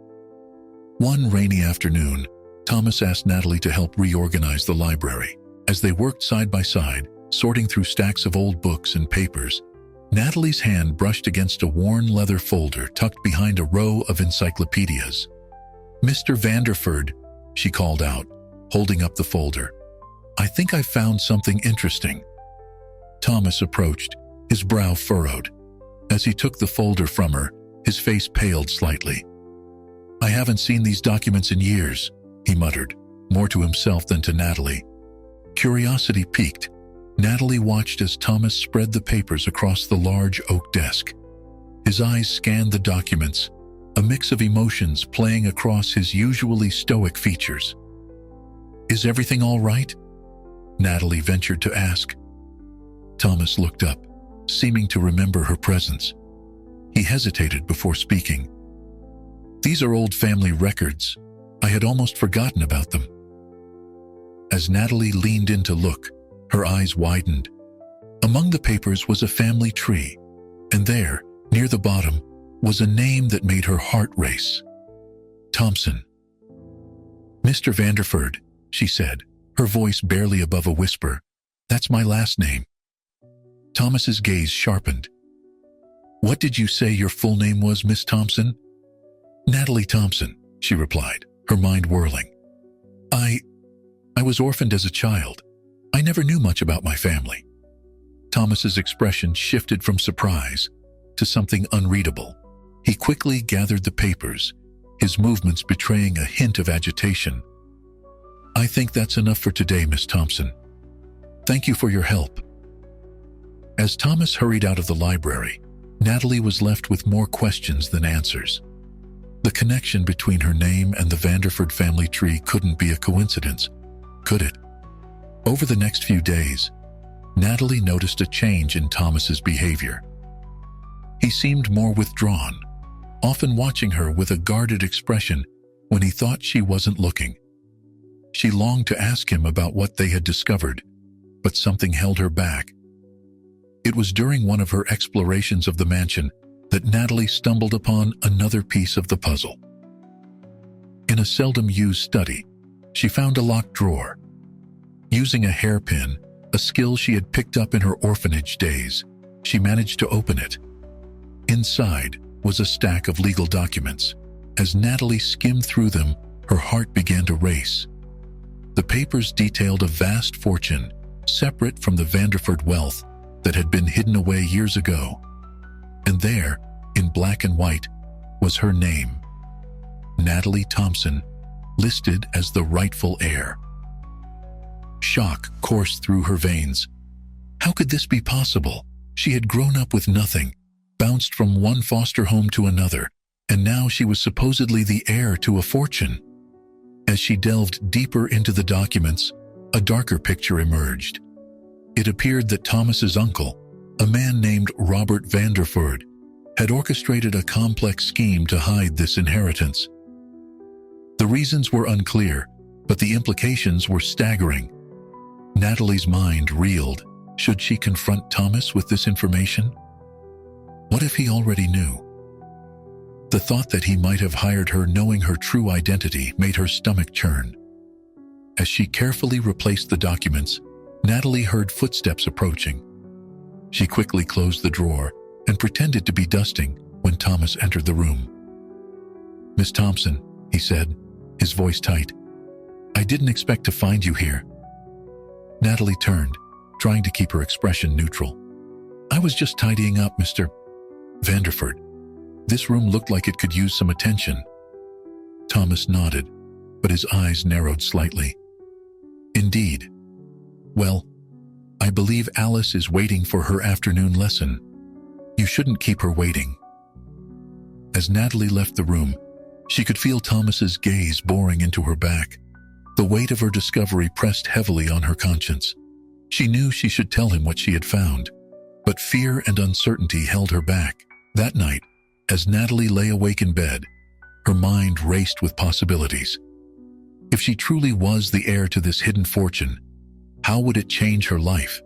One rainy afternoon, Thomas asked Natalie to help reorganize the library. As they worked side by side, sorting through stacks of old books and papers, Natalie's hand brushed against a worn leather folder tucked behind a row of encyclopedias. "Mr. Vanderford," she called out, holding up the folder. "I think I've found something interesting." Thomas approached, his brow furrowed. As he took the folder from her, his face paled slightly. "I haven't seen these documents in years," he muttered, more to himself than to Natalie. Curiosity piqued. Natalie watched as Thomas spread the papers across the large oak desk. His eyes scanned the documents, a mix of emotions playing across his usually stoic features. "Is everything all right?" Natalie ventured to ask. Thomas looked up, seeming to remember her presence. He hesitated before speaking. "These are old family records. I had almost forgotten about them." As Natalie leaned in to look, her eyes widened. Among the papers was a family tree, and there, near the bottom, was a name that made her heart race. Thompson. "Mr. Vanderford," she said, her voice barely above a whisper. "That's my last name." Thomas's gaze sharpened. "What did you say your full name was, Miss Thompson?" "Natalie Thompson," she replied, her mind whirling. I was orphaned as a child. I never knew much about my family." Thomas's expression shifted from surprise to something unreadable. He quickly gathered the papers, his movements betraying a hint of agitation. "I think that's enough for today, Miss Thompson. Thank you for your help." As Thomas hurried out of the library, Natalie was left with more questions than answers. The connection between her name and the Vanderford family tree couldn't be a coincidence, could it? Over the next few days, Natalie noticed a change in Thomas's behavior. He seemed more withdrawn, often watching her with a guarded expression when he thought she wasn't looking. She longed to ask him about what they had discovered, but something held her back. It was during one of her explorations of the mansion that Natalie stumbled upon another piece of the puzzle. In a seldom-used study, she found a locked drawer. Using a hairpin, a skill she had picked up in her orphanage days, she managed to open it. Inside was a stack of legal documents. As Natalie skimmed through them, her heart began to race. The papers detailed a vast fortune, separate from the Vanderford wealth that had been hidden away years ago. And there, in black and white, was her name, Natalie Thompson, listed as the rightful heir. Shock coursed through her veins. How could this be possible? She had grown up with nothing, bounced from one foster home to another, and now she was supposedly the heir to a fortune. As she delved deeper into the documents, a darker picture emerged. It appeared that Thomas's uncle, a man named Robert Vanderford, had orchestrated a complex scheme to hide this inheritance. The reasons were unclear, but the implications were staggering. Natalie's mind reeled. Should she confront Thomas with this information? What if he already knew? The thought that he might have hired her knowing her true identity made her stomach churn. As she carefully replaced the documents, Natalie heard footsteps approaching. She quickly closed the drawer and pretended to be dusting when Thomas entered the room. "Miss Thompson," he said, his voice tight, "I didn't expect to find you here." Natalie turned, trying to keep her expression neutral. "I was just tidying up, Mr. Vanderford. This room looked like it could use some attention." Thomas nodded, but his eyes narrowed slightly. "Indeed. Well, I believe Alice is waiting for her afternoon lesson. You shouldn't keep her waiting." As Natalie left the room, she could feel Thomas's gaze boring into her back. The weight of her discovery pressed heavily on her conscience. She knew she should tell him what she had found, but fear and uncertainty held her back. That night, as Natalie lay awake in bed, her mind raced with possibilities. If she truly was the heir to this hidden fortune, how would it change her life?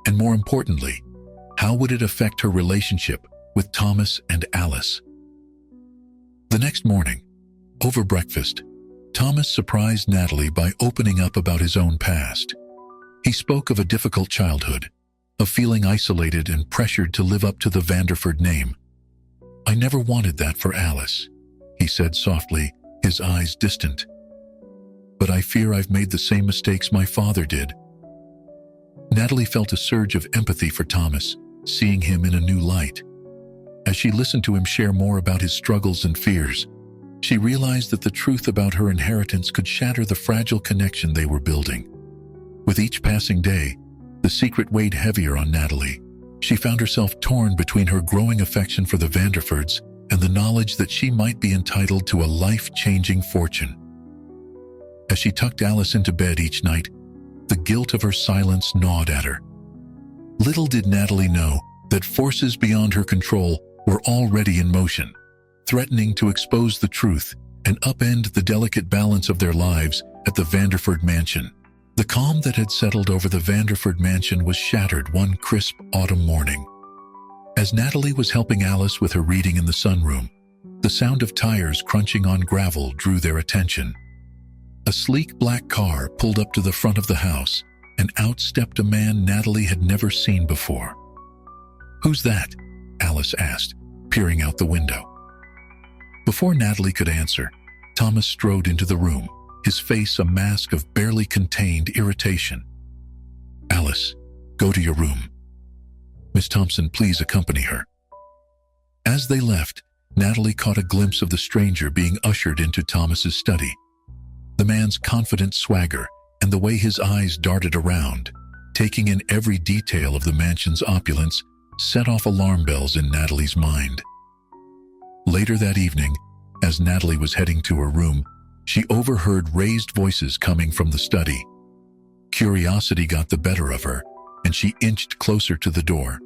And more importantly, how would it affect her relationship with Thomas and Alice? The next morning, over breakfast, Thomas surprised Natalie by opening up about his own past. He spoke of a difficult childhood, of feeling isolated and pressured to live up to the Vanderford name. "I never wanted that for Alice," he said softly, his eyes distant. "But I fear I've made the same mistakes my father did." Natalie felt a surge of empathy for Thomas, seeing him in a new light. As she listened to him share more about his struggles and fears, she realized that the truth about her inheritance could shatter the fragile connection they were building. With each passing day, the secret weighed heavier on Natalie. She found herself torn between her growing affection for the Vanderfords and the knowledge that she might be entitled to a life-changing fortune. As she tucked Alice into bed each night, the guilt of her silence gnawed at her. Little did Natalie know that forces beyond her control were already in motion, threatening to expose the truth and upend the delicate balance of their lives at the Vanderford mansion. The calm that had settled over the Vanderford mansion was shattered one crisp autumn morning. As Natalie was helping Alice with her reading in the sunroom, the sound of tires crunching on gravel drew their attention. A sleek black car pulled up to the front of the house, and out stepped a man Natalie had never seen before. "Who's that?" Alice asked, peering out the window. Before Natalie could answer, Thomas strode into the room, his face a mask of barely contained irritation. "Alice, go to your room. Miss Thompson, please accompany her." As they left, Natalie caught a glimpse of the stranger being ushered into Thomas's study. The man's confident swagger and the way his eyes darted around, taking in every detail of the mansion's opulence, set off alarm bells in Natalie's mind. Later that evening, as Natalie was heading to her room, she overheard raised voices coming from the study. Curiosity got the better of her, and she inched closer to the door.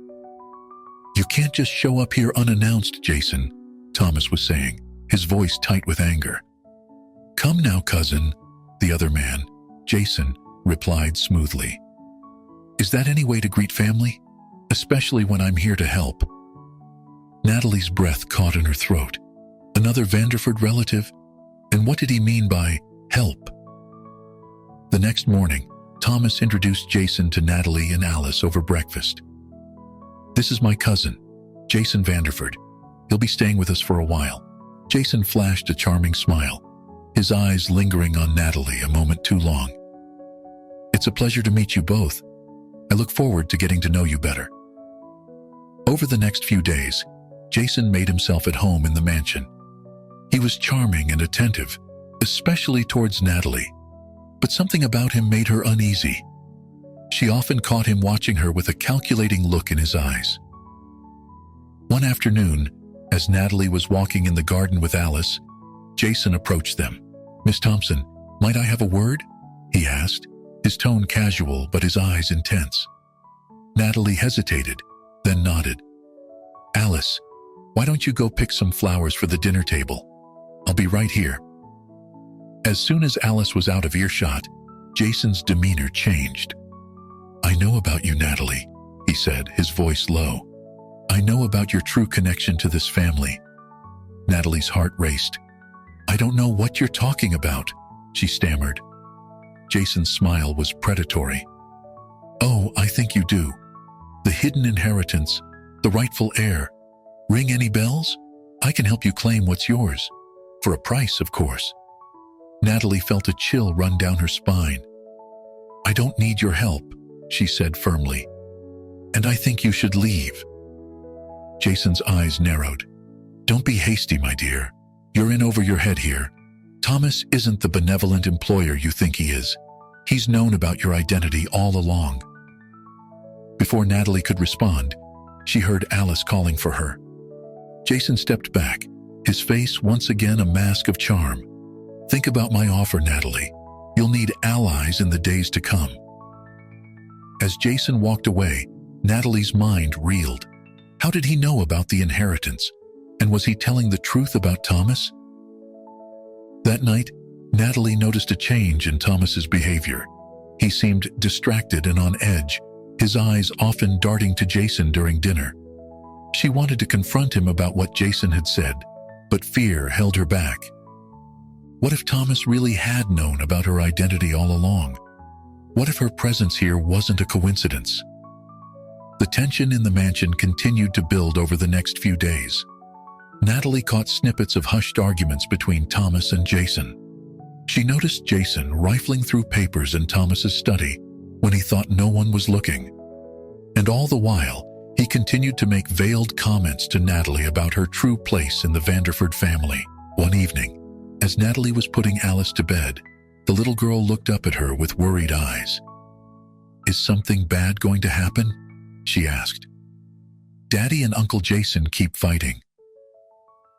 "You can't just show up here unannounced, Jason," Thomas was saying, his voice tight with anger. "Come now, cousin," the other man, Jason, replied smoothly. "Is that any way to greet family? Especially when I'm here to help." Natalie's breath caught in her throat. Another Vanderford relative? And what did he mean by help? The next morning, Thomas introduced Jason to Natalie and Alice over breakfast. "This is my cousin, Jason Vanderford. He'll be staying with us for a while." Jason flashed a charming smile, his eyes lingering on Natalie a moment too long. "It's a pleasure to meet you both. I look forward to getting to know you better." Over the next few days, Jason made himself at home in the mansion. He was charming and attentive, especially towards Natalie, but something about him made her uneasy. She often caught him watching her with a calculating look in his eyes. One afternoon, as Natalie was walking in the garden with Alice, Jason approached them. "Miss Thompson, might I have a word?" he asked, his tone casual but his eyes intense. Natalie hesitated, then nodded. "Alice, why don't you go pick some flowers for the dinner table? I'll be right here." As soon as Alice was out of earshot, Jason's demeanor changed. "I know about you, Natalie," he said, his voice low. "I know about your true connection to this family." Natalie's heart raced. "I don't know what you're talking about," she stammered. Jason's smile was predatory. "Oh, I think you do. The hidden inheritance, the rightful heir. Ring any bells? I can help you claim what's yours. For a price, of course." Natalie felt a chill run down her spine. "I don't need your help," she said firmly. "And I think you should leave." Jason's eyes narrowed. "Don't be hasty, my dear. You're in over your head here. Thomas isn't the benevolent employer you think he is. He's known about your identity all along." Before Natalie could respond, she heard Alice calling for her. Jason stepped back, his face once again a mask of charm. "Think about my offer, Natalie. You'll need allies in the days to come." As Jason walked away, Natalie's mind reeled. How did he know about the inheritance? And was he telling the truth about Thomas? That night, Natalie noticed a change in Thomas's behavior. He seemed distracted and on edge, his eyes often darting to Jason during dinner. She wanted to confront him about what Jason had said, but fear held her back. What if Thomas really had known about her identity all along? What if her presence here wasn't a coincidence? The tension in the mansion continued to build over the next few days. Natalie caught snippets of hushed arguments between Thomas and Jason. She noticed Jason rifling through papers in Thomas's study when he thought no one was looking. And all the while, he He continued to make veiled comments to Natalie about her true place in the Vanderford family. One evening, as Natalie was putting Alice to bed, the little girl looked up at her with worried eyes. "Is something bad going to happen?" she asked. "Daddy and Uncle Jason keep fighting."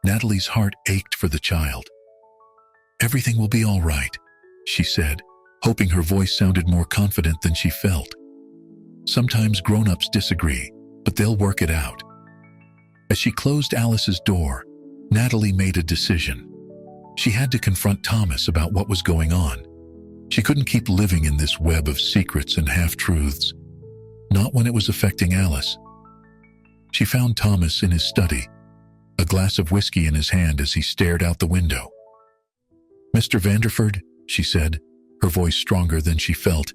Natalie's heart ached for the child. "Everything will be all right," she said, hoping her voice sounded more confident than she felt. "Sometimes grown-ups disagree, but they'll work it out." As she closed Alice's door, Natalie made a decision. She had to confront Thomas about what was going on. She couldn't keep living in this web of secrets and half-truths, not when it was affecting Alice. She found Thomas in his study, a glass of whiskey in his hand as he stared out the window. "Mr. Vanderford," she said, her voice stronger than she felt,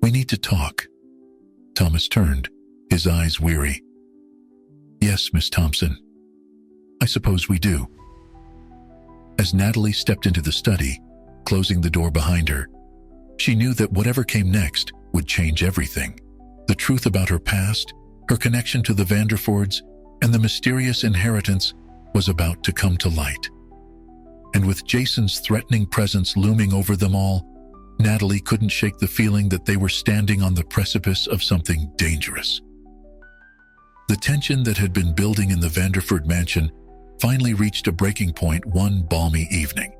"we need to talk." Thomas turned, his eyes weary. "Yes, Miss Thompson. I suppose we do." As Natalie stepped into the study, closing the door behind her, she knew that whatever came next would change everything. The truth about her past, her connection to the Vanderfords, and the mysterious inheritance was about to come to light. And with Jason's threatening presence looming over them all, Natalie couldn't shake the feeling that they were standing on the precipice of something dangerous. The tension that had been building in the Vanderford mansion finally reached a breaking point one balmy evening.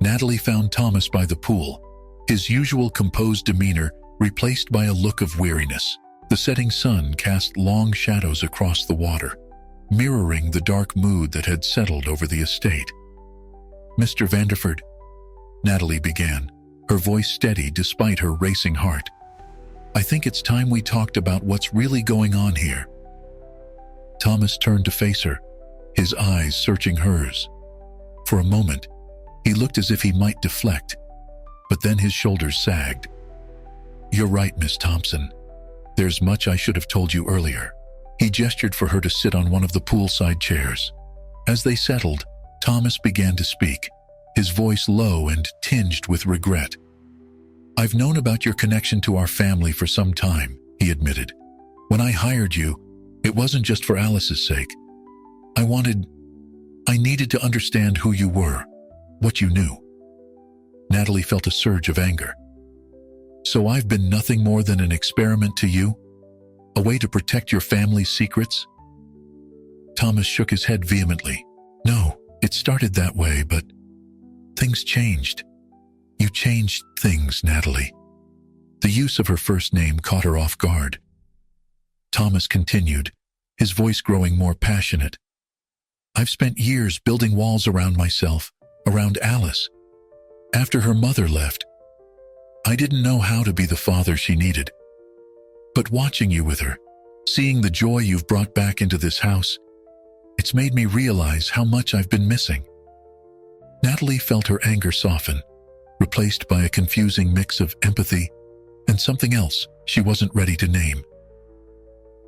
Natalie found Thomas by the pool, his usual composed demeanor replaced by a look of weariness. The setting sun cast long shadows across the water, mirroring the dark mood that had settled over the estate. "Mr. Vanderford," Natalie began, her voice steady despite her racing heart, "I think it's time we talked about what's really going on here." Thomas turned to face her, his eyes searching hers. For a moment, he looked as if he might deflect, but then his shoulders sagged. "You're right, Miss Thompson. There's much I should have told you earlier." He gestured for her to sit on one of the poolside chairs. As they settled, Thomas began to speak, his voice low and tinged with regret. "I've known about your connection to our family for some time," he admitted. "When I hired you, it wasn't just for Alice's sake. I needed to understand who you were, what you knew." Natalie felt a surge of anger. "So I've been nothing more than an experiment to you? A way to protect your family's secrets?" Thomas shook his head vehemently. "No, it started that way, but things changed. You changed things, Natalie." The use of her first name caught her off guard. Thomas continued, his voice growing more passionate. "I've spent years building walls around myself, around Alice. After her mother left, I didn't know how to be the father she needed. But watching you with her, seeing the joy you've brought back into this house, it's made me realize how much I've been missing." Natalie felt her anger soften, replaced by a confusing mix of empathy and something else she wasn't ready to name.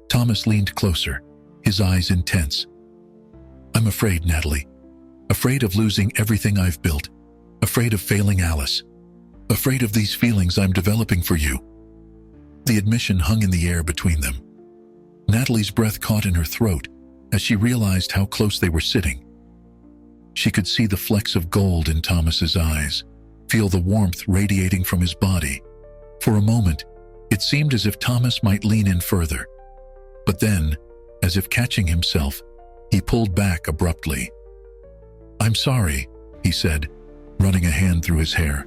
Thomas leaned closer, his eyes intense. "I'm afraid, Natalie. Afraid of losing everything I've built. Afraid of failing Alice. Afraid of these feelings I'm developing for you." The admission hung in the air between them. Natalie's breath caught in her throat as she realized how close they were sitting. She could see the flecks of gold in Thomas's eyes, feel the warmth radiating from his body. For a moment, it seemed as if Thomas might lean in further. But then, as if catching himself, he pulled back abruptly. "I'm sorry," he said, running a hand through his hair.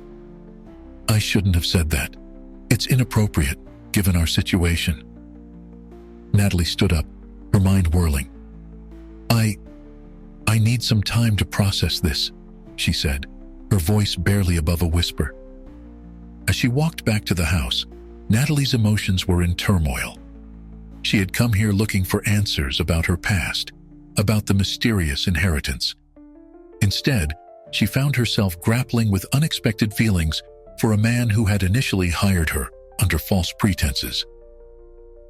"I shouldn't have said that. It's inappropriate, given our situation." Natalie stood up, her mind whirling. I need some time to process this," she said, her voice barely above a whisper. As she walked back to the house, Natalie's emotions were in turmoil. She had come here looking for answers about her past, about the mysterious inheritance. Instead, she found herself grappling with unexpected feelings for a man who had initially hired her under false pretenses.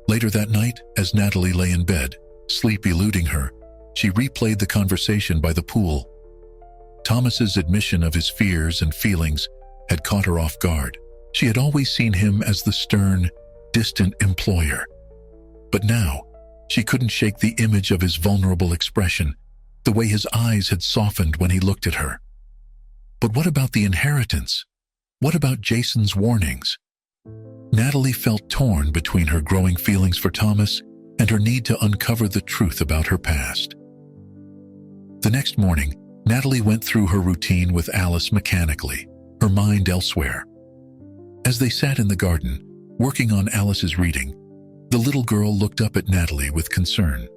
Later that night, as Natalie lay in bed, sleep eluding her, she replayed the conversation by the pool. Thomas's admission of his fears and feelings had caught her off guard. She had always seen him as the stern, distant employer. But now, she couldn't shake the image of his vulnerable expression, the way his eyes had softened when he looked at her. But what about the inheritance? What about Jason's warnings? Natalie felt torn between her growing feelings for Thomas and her need to uncover the truth about her past. The next morning, Natalie went through her routine with Alice mechanically, her mind elsewhere. As they sat in the garden, working on Alice's reading, the little girl looked up at Natalie with concern.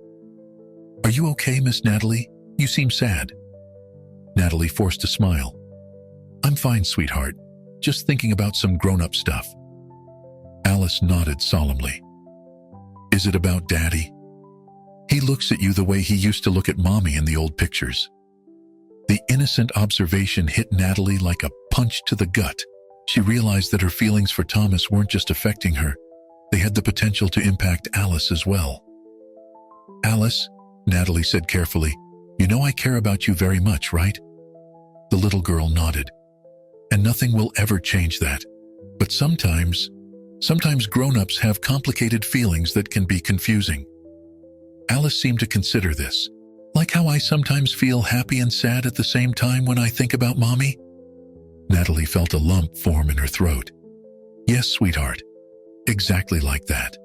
"Are you okay, Miss Natalie? You seem sad." Natalie forced a smile. "I'm fine, sweetheart. Just thinking about some grown-up stuff." Alice nodded solemnly. "Is it about Daddy? He looks at you the way he used to look at Mommy in the old pictures." The innocent observation hit Natalie like a punch to the gut. She realized that her feelings for Thomas weren't just affecting her. They had the potential to impact Alice as well. "Alice," Natalie said carefully, "you know I care about you very much, right?" The little girl nodded. "And nothing will ever change that. But sometimes grown-ups have complicated feelings that can be confusing." Alice seemed to consider this. "Like how I sometimes feel happy and sad at the same time when I think about Mommy?" Natalie felt a lump form in her throat. "Yes, sweetheart. Exactly like that."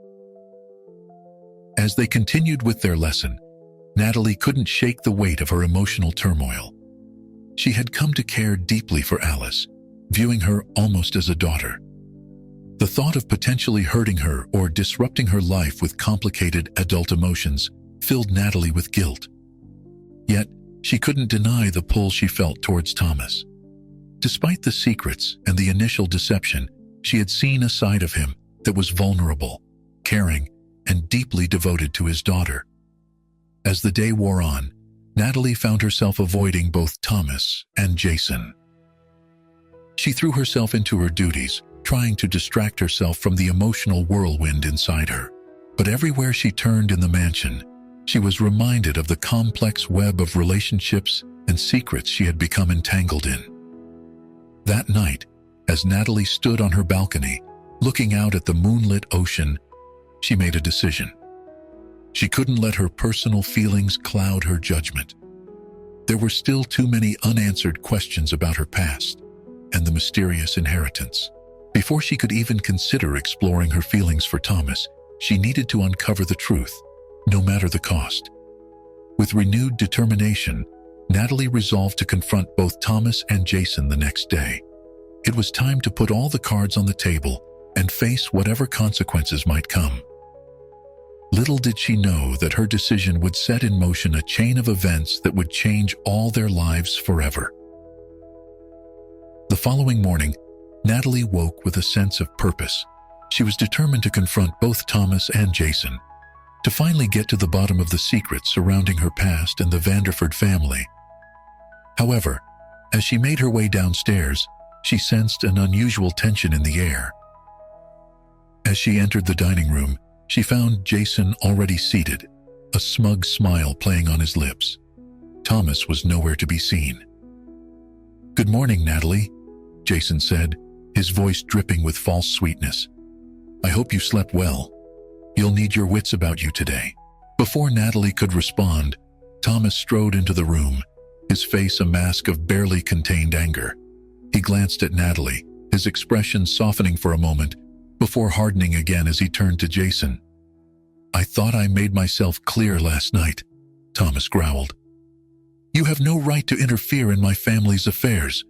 As they continued with their lesson, Natalie couldn't shake the weight of her emotional turmoil. She had come to care deeply for Alice, viewing her almost as a daughter. The thought of potentially hurting her or disrupting her life with complicated adult emotions filled Natalie with guilt. Yet, she couldn't deny the pull she felt towards Thomas. Despite the secrets and the initial deception, she had seen a side of him that was vulnerable, caring, and deeply devoted to his daughter. As the day wore on, Natalie found herself avoiding both Thomas and Jason. She threw herself into her duties, trying to distract herself from the emotional whirlwind inside her. But everywhere she turned in the mansion, she was reminded of the complex web of relationships and secrets she had become entangled in. That night, as Natalie stood on her balcony, looking out at the moonlit ocean, she made a decision. She couldn't let her personal feelings cloud her judgment. There were still too many unanswered questions about her past and the mysterious inheritance. Before she could even consider exploring her feelings for Thomas, she needed to uncover the truth, no matter the cost. With renewed determination, Natalie resolved to confront both Thomas and Jason the next day. It was time to put all the cards on the table and face whatever consequences might come. Little did she know that her decision would set in motion a chain of events that would change all their lives forever. The following morning, Natalie woke with a sense of purpose. She was determined to confront both Thomas and Jason, to finally get to the bottom of the secrets surrounding her past and the Vanderford family. However, as she made her way downstairs, she sensed an unusual tension in the air. As she entered the dining room, she found Jason already seated, a smug smile playing on his lips. Thomas was nowhere to be seen. "Good morning, Natalie," Jason said, his voice dripping with false sweetness. "I hope you slept well. You'll need your wits about you today." Before Natalie could respond, Thomas strode into the room, his face a mask of barely contained anger. He glanced at Natalie, his expression softening for a moment, before hardening again as he turned to Jason. "I thought I made myself clear last night," Thomas growled. "You have no right to interfere in my family's affairs."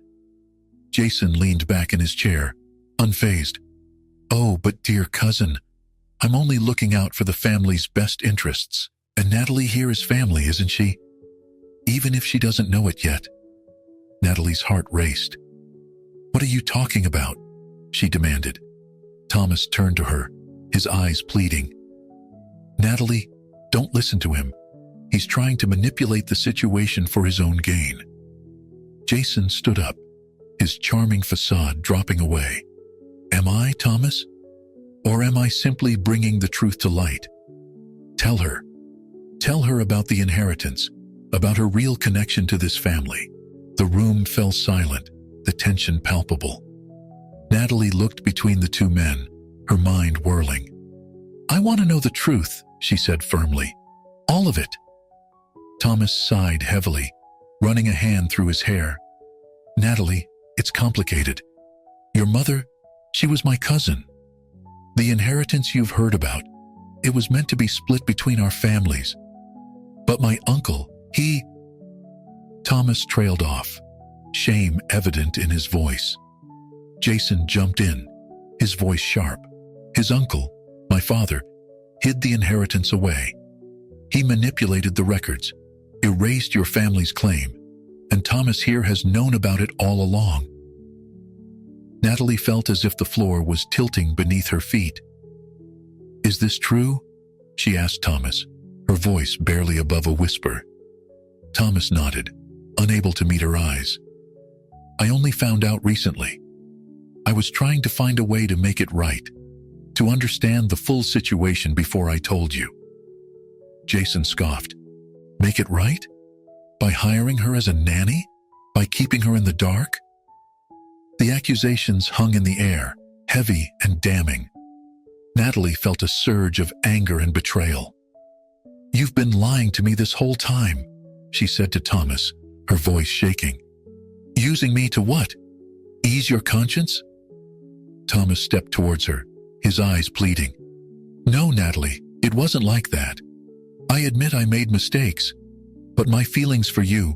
Jason leaned back in his chair, unfazed. "Oh, but dear cousin, I'm only looking out for the family's best interests. And Natalie here is family, isn't she? Even if she doesn't know it yet." Natalie's heart raced. "What are you talking about?" she demanded. Thomas turned to her, his eyes pleading. "Natalie, don't listen to him. He's trying to manipulate the situation for his own gain." Jason stood up, his charming facade dropping away. "Am I, Thomas? Or am I simply bringing the truth to light? Tell her. Tell her about the inheritance, about her real connection to this family." The room fell silent, the tension palpable. Natalie looked between the two men, her mind whirling. "I want to know the truth," she said firmly. All of it. Thomas sighed heavily, running a hand through his hair. Natalie, it's complicated. Your mother, she was my cousin. The inheritance you've heard about, it was meant to be split between our families. But my uncle, he... Thomas trailed off, shame evident in his voice. Jason jumped in, his voice sharp. His uncle, my father, hid the inheritance away. He manipulated the records, erased your family's claim, and Thomas here has known about it all along. Natalie felt as if the floor was tilting beneath her feet. Is this true? She asked Thomas, her voice barely above a whisper. Thomas nodded, unable to meet her eyes. I only found out recently. I was trying to find a way to make it right, to understand the full situation before I told you. Jason scoffed. Make it right? By hiring her as a nanny? By keeping her in the dark? The accusations hung in the air, heavy and damning. Natalie felt a surge of anger and betrayal. You've been lying to me this whole time, she said to Thomas, her voice shaking. Using me to what? Ease your conscience? Thomas stepped towards her, his eyes pleading. No, Natalie, it wasn't like that. I admit I made mistakes, but my feelings for you,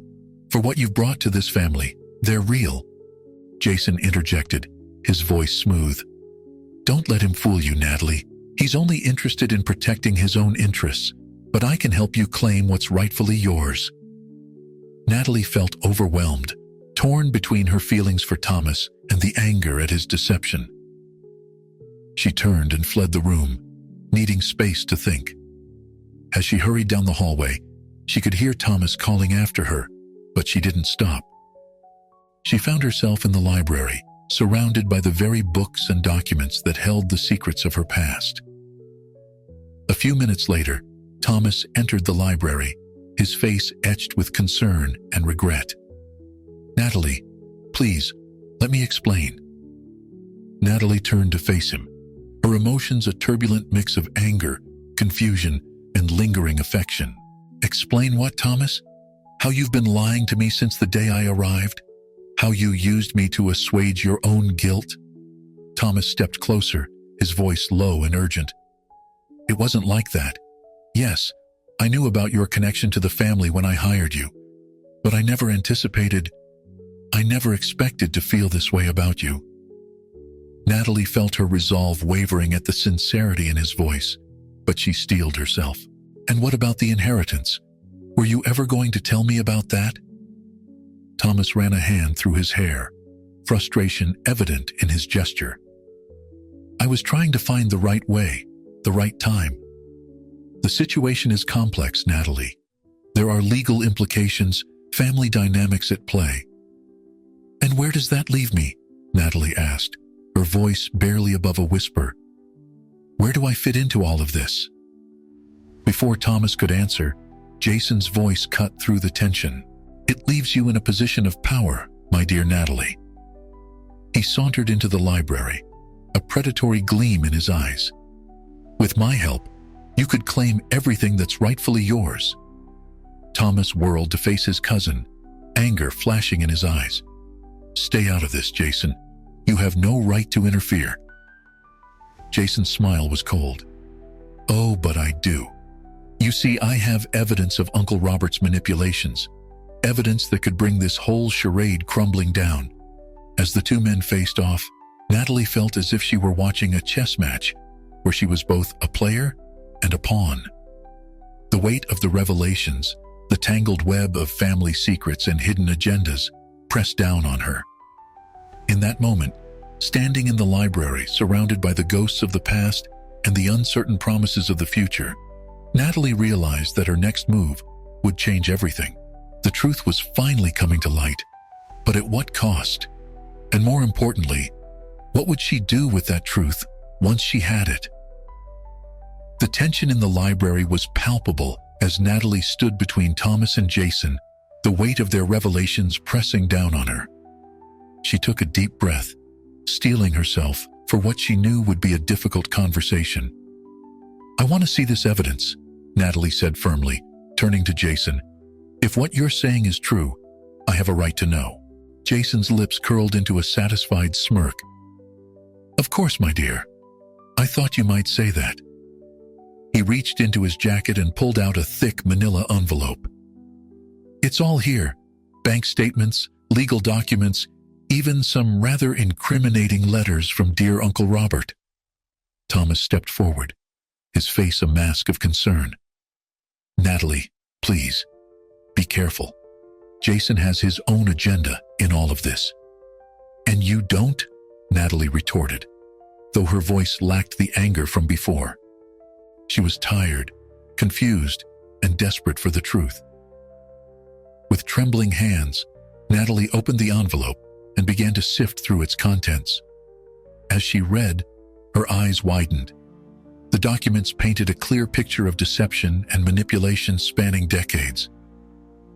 for what you've brought to this family, they're real. Jason interjected, his voice smooth. Don't let him fool you, Natalie. He's only interested in protecting his own interests, but I can help you claim what's rightfully yours. Natalie felt overwhelmed, torn between her feelings for Thomas and the anger at his deception. She turned and fled the room, needing space to think. As she hurried down the hallway, she could hear Thomas calling after her, but she didn't stop. She found herself in the library, surrounded by the very books and documents that held the secrets of her past. A few minutes later, Thomas entered the library, his face etched with concern and regret. Natalie, please, let me explain. Natalie turned to face him, her emotions a turbulent mix of anger, confusion, and lingering affection. Explain what, Thomas? How you've been lying to me since the day I arrived? How you used me to assuage your own guilt? Thomas stepped closer, his voice low and urgent. It wasn't like that. Yes, I knew about your connection to the family when I hired you, but I never expected to feel this way about you. Natalie felt her resolve wavering at the sincerity in his voice, but she steeled herself. And what about the inheritance? Were you ever going to tell me about that? Thomas ran a hand through his hair, frustration evident in his gesture. I was trying to find the right way, the right time. The situation is complex, Natalie. There are legal implications, family dynamics at play. And where does that leave me? Natalie asked, her voice barely above a whisper. Where do I fit into all of this? Before Thomas could answer, Jason's voice cut through the tension. It leaves you in a position of power, my dear Natalie. He sauntered into the library, a predatory gleam in his eyes. With my help, you could claim everything that's rightfully yours. Thomas whirled to face his cousin, anger flashing in his eyes. Stay out of this, Jason. You have no right to interfere. Jason's smile was cold. Oh, but I do. You see, I have evidence of Uncle Robert's manipulations, evidence that could bring this whole charade crumbling down. As the two men faced off, Natalie felt as if she were watching a chess match where she was both a player and a pawn. The weight of the revelations, the tangled web of family secrets and hidden agendas, pressed down on her. In that moment, standing in the library surrounded by the ghosts of the past and the uncertain promises of the future, Natalie realized that her next move would change everything. The truth was finally coming to light, but at what cost? And more importantly, what would she do with that truth once she had it? The tension in the library was palpable as Natalie stood between Thomas and Jason, the weight of their revelations pressing down on her. She took a deep breath, steeling herself for what she knew would be a difficult conversation. I want to see this evidence, Natalie said firmly, turning to Jason. If what you're saying is true, I have a right to know. Jason's lips curled into a satisfied smirk. Of course, my dear. I thought you might say that. He reached into his jacket and pulled out a thick manila envelope. It's all here. Bank statements, legal documents, even some rather incriminating letters from dear Uncle Robert. Thomas stepped forward, his face a mask of concern. Natalie, please, be careful. Jason has his own agenda in all of this. And you don't? Natalie retorted, though her voice lacked the anger from before. She was tired, confused, and desperate for the truth. With trembling hands, Natalie opened the envelope and began to sift through its contents. As she read, her eyes widened. The documents painted a clear picture of deception and manipulation spanning decades.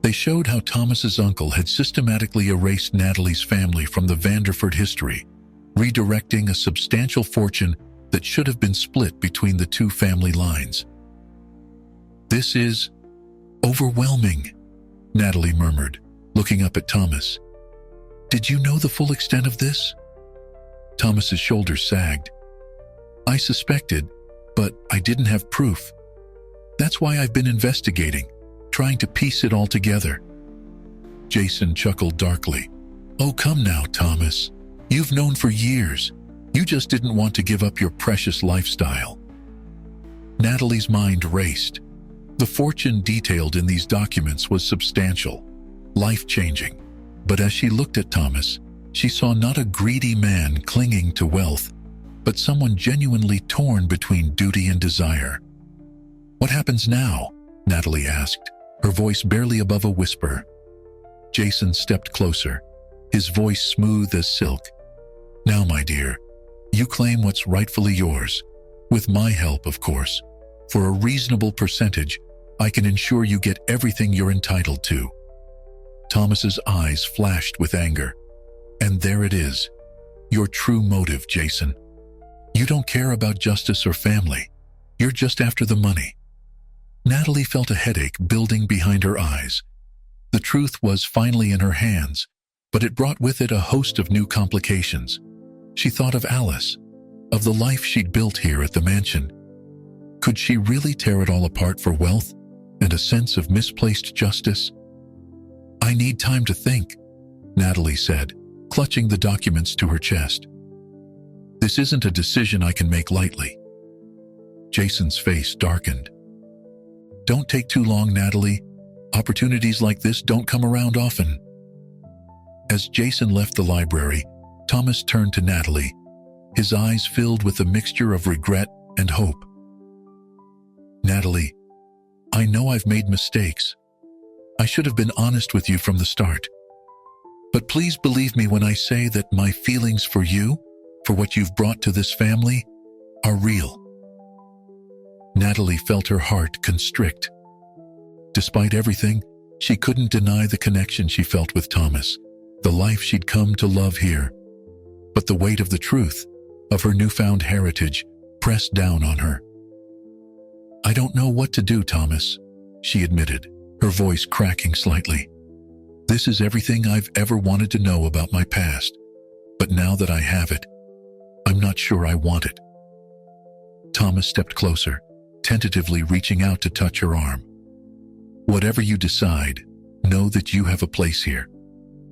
They showed how Thomas's uncle had systematically erased Natalie's family from the Vanderford history, redirecting a substantial fortune that should have been split between the two family lines. This is overwhelming, Natalie murmured, looking up at Thomas. Did you know the full extent of this? Thomas's shoulders sagged. I suspected, but I didn't have proof. That's why I've been investigating, trying to piece it all together. Jason chuckled darkly. Oh, come now, Thomas. You've known for years. You just didn't want to give up your precious lifestyle. Natalie's mind raced. The fortune detailed in these documents was substantial, life-changing. But as she looked at Thomas, she saw not a greedy man clinging to wealth, but someone genuinely torn between duty and desire. What happens now? Natalie asked, her voice barely above a whisper. Jason stepped closer, his voice smooth as silk. Now, my dear, you claim what's rightfully yours, with my help, of course. For a reasonable percentage, I can ensure you get everything you're entitled to. Thomas's eyes flashed with anger. And there it is, your true motive, Jason. You don't care about justice or family. You're just after the money. Natalie felt a headache building behind her eyes. The truth was finally in her hands, but it brought with it a host of new complications. She thought of Alice, of the life she'd built here at the mansion. Could she really tear it all apart for wealth and a sense of misplaced justice? I need time to think, Natalie said, clutching the documents to her chest. This isn't a decision I can make lightly. Jason's face darkened. Don't take too long, Natalie. Opportunities like this don't come around often. As Jason left the library, Thomas turned to Natalie, his eyes filled with a mixture of regret and hope. Natalie, I know I've made mistakes. I should have been honest with you from the start. But please believe me when I say that my feelings for you, for what you've brought to this family, are real. Natalie felt her heart constrict. Despite everything, she couldn't deny the connection she felt with Thomas, the life she'd come to love here. But the weight of the truth, of her newfound heritage, pressed down on her. I don't know what to do, Thomas, she admitted, her voice cracking slightly. This is everything I've ever wanted to know about my past, but now that I have it, I'm not sure I want it. Thomas stepped closer, tentatively reaching out to touch her arm. Whatever you decide, know that you have a place here.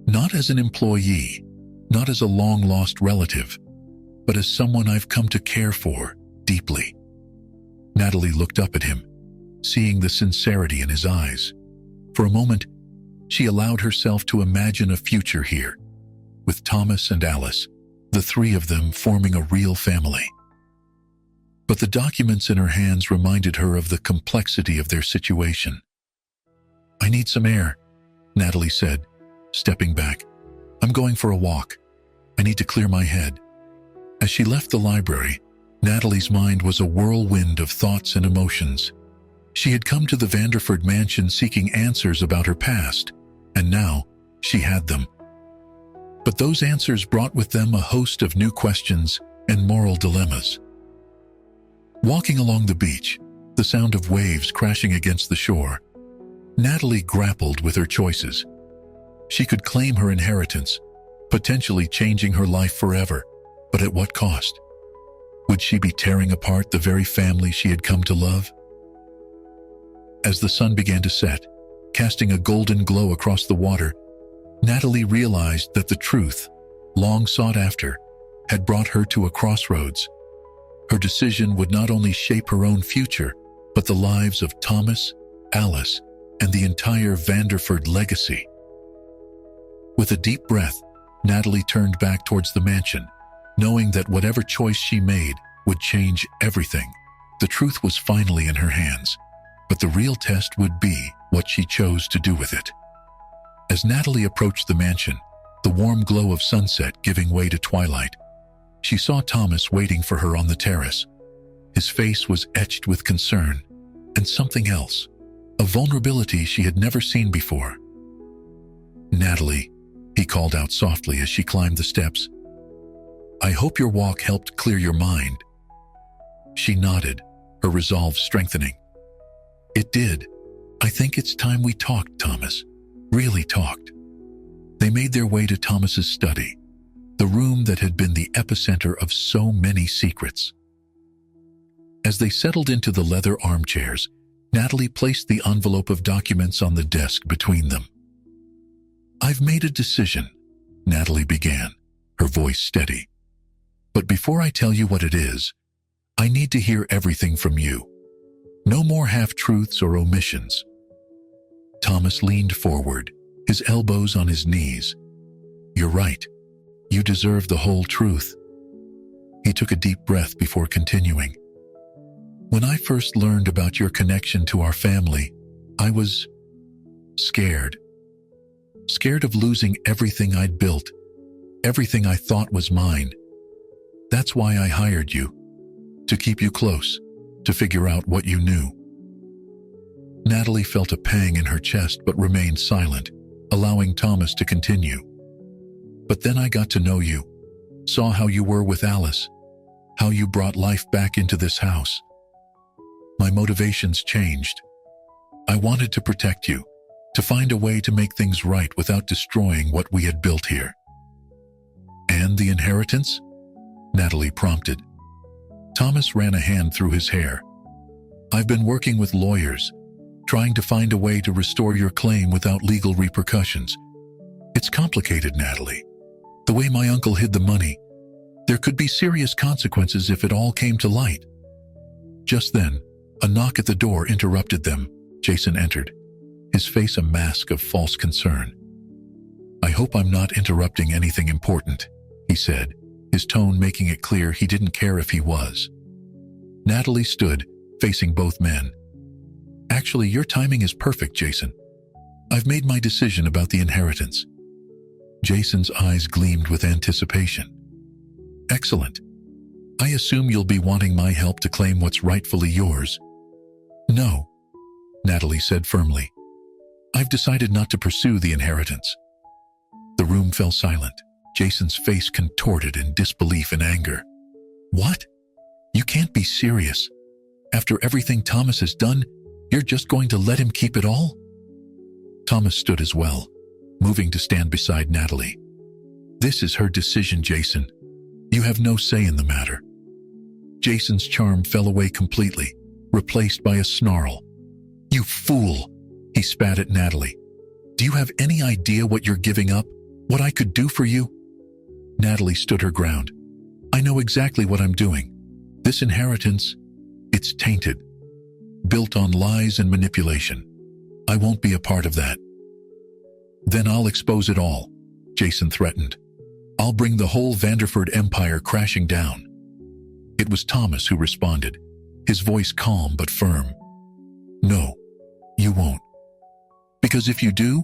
Not as an employee, not as a long-lost relative, but as someone I've come to care for deeply. Natalie looked up at him, seeing the sincerity in his eyes. For a moment, she allowed herself to imagine a future here, with Thomas and Alice, the three of them forming a real family. But the documents in her hands reminded her of the complexity of their situation. I need some air, Natalie said, stepping back. I'm going for a walk. I need to clear my head. As she left the library, Natalie's mind was a whirlwind of thoughts and emotions. She had come to the Vanderford mansion seeking answers about her past, and now she had them. But those answers brought with them a host of new questions and moral dilemmas. Walking along the beach, the sound of waves crashing against the shore. Natalie grappled with her choices. She could claim her inheritance, potentially changing her life forever, but at what cost? Would she be tearing apart the very family she had come to love? As the sun began to set, casting a golden glow across the water, Natalie realized that the truth, long sought after, had brought her to a crossroads. Her decision would not only shape her own future, but the lives of Thomas, Alice, and the entire Vanderford legacy. With a deep breath, Natalie turned back towards the mansion, knowing that whatever choice she made would change everything. The truth was finally in her hands, but the real test would be what she chose to do with it. As Natalie approached the mansion, the warm glow of sunset giving way to twilight, she saw Thomas waiting for her on the terrace. His face was etched with concern and something else, a vulnerability she had never seen before. "Natalie," he called out softly as she climbed the steps. "I hope your walk helped clear your mind." She nodded, her resolve strengthening. "It did. I think it's time we talked, Thomas. Really talked." They made their way to Thomas's study, the room that had been the epicenter of so many secrets. As they settled into the leather armchairs, Natalie placed the envelope of documents on the desk between them. "I've made a decision," Natalie began, her voice steady. "But before I tell you what it is, I need to hear everything from you. No more half-truths or omissions." Thomas leaned forward, his elbows on his knees. "You're right. You deserve the whole truth." He took a deep breath before continuing. "When I first learned about your connection to our family, I was scared. Scared of losing everything I'd built, everything I thought was mine. That's why I hired you, to keep you close, to figure out what you knew." Natalie felt a pang in her chest but remained silent, allowing Thomas to continue. "But then I got to know you, saw how you were with Alice, how you brought life back into this house. My motivations changed. I wanted to protect you, to find a way to make things right without destroying what we had built here." "And the inheritance?" Natalie prompted. Thomas ran a hand through his hair. "I've been working with lawyers, trying to find a way to restore your claim without legal repercussions. It's complicated, Natalie. The way my uncle hid the money, there could be serious consequences if it all came to light." Just then, a knock at the door interrupted them. Jason entered, his face a mask of false concern. "I hope I'm not interrupting anything important," he said, his tone making it clear he didn't care if he was. Natalie stood, facing both men. "Actually, your timing is perfect, Jason. I've made my decision about the inheritance." Jason's eyes gleamed with anticipation. "Excellent. I assume you'll be wanting my help to claim what's rightfully yours." "No," Natalie said firmly. "I've decided not to pursue the inheritance." The room fell silent. Jason's face contorted in disbelief and anger. "What? You can't be serious. After everything Thomas has done, you're just going to let him keep it all?" Thomas stood as well, moving to stand beside Natalie. "This is her decision, Jason. You have no say in the matter." Jason's charm fell away completely, replaced by a snarl. "You fool!" he spat at Natalie. "Do you have any idea what you're giving up? What I could do for you?" Natalie stood her ground. "I know exactly what I'm doing. This inheritance, it's tainted, built on lies and manipulation. I won't be a part of that." "Then I'll expose it all," Jason threatened. "I'll bring the whole Vanderford empire crashing down." It was Thomas who responded, his voice calm but firm. "No, you won't. Because if you do,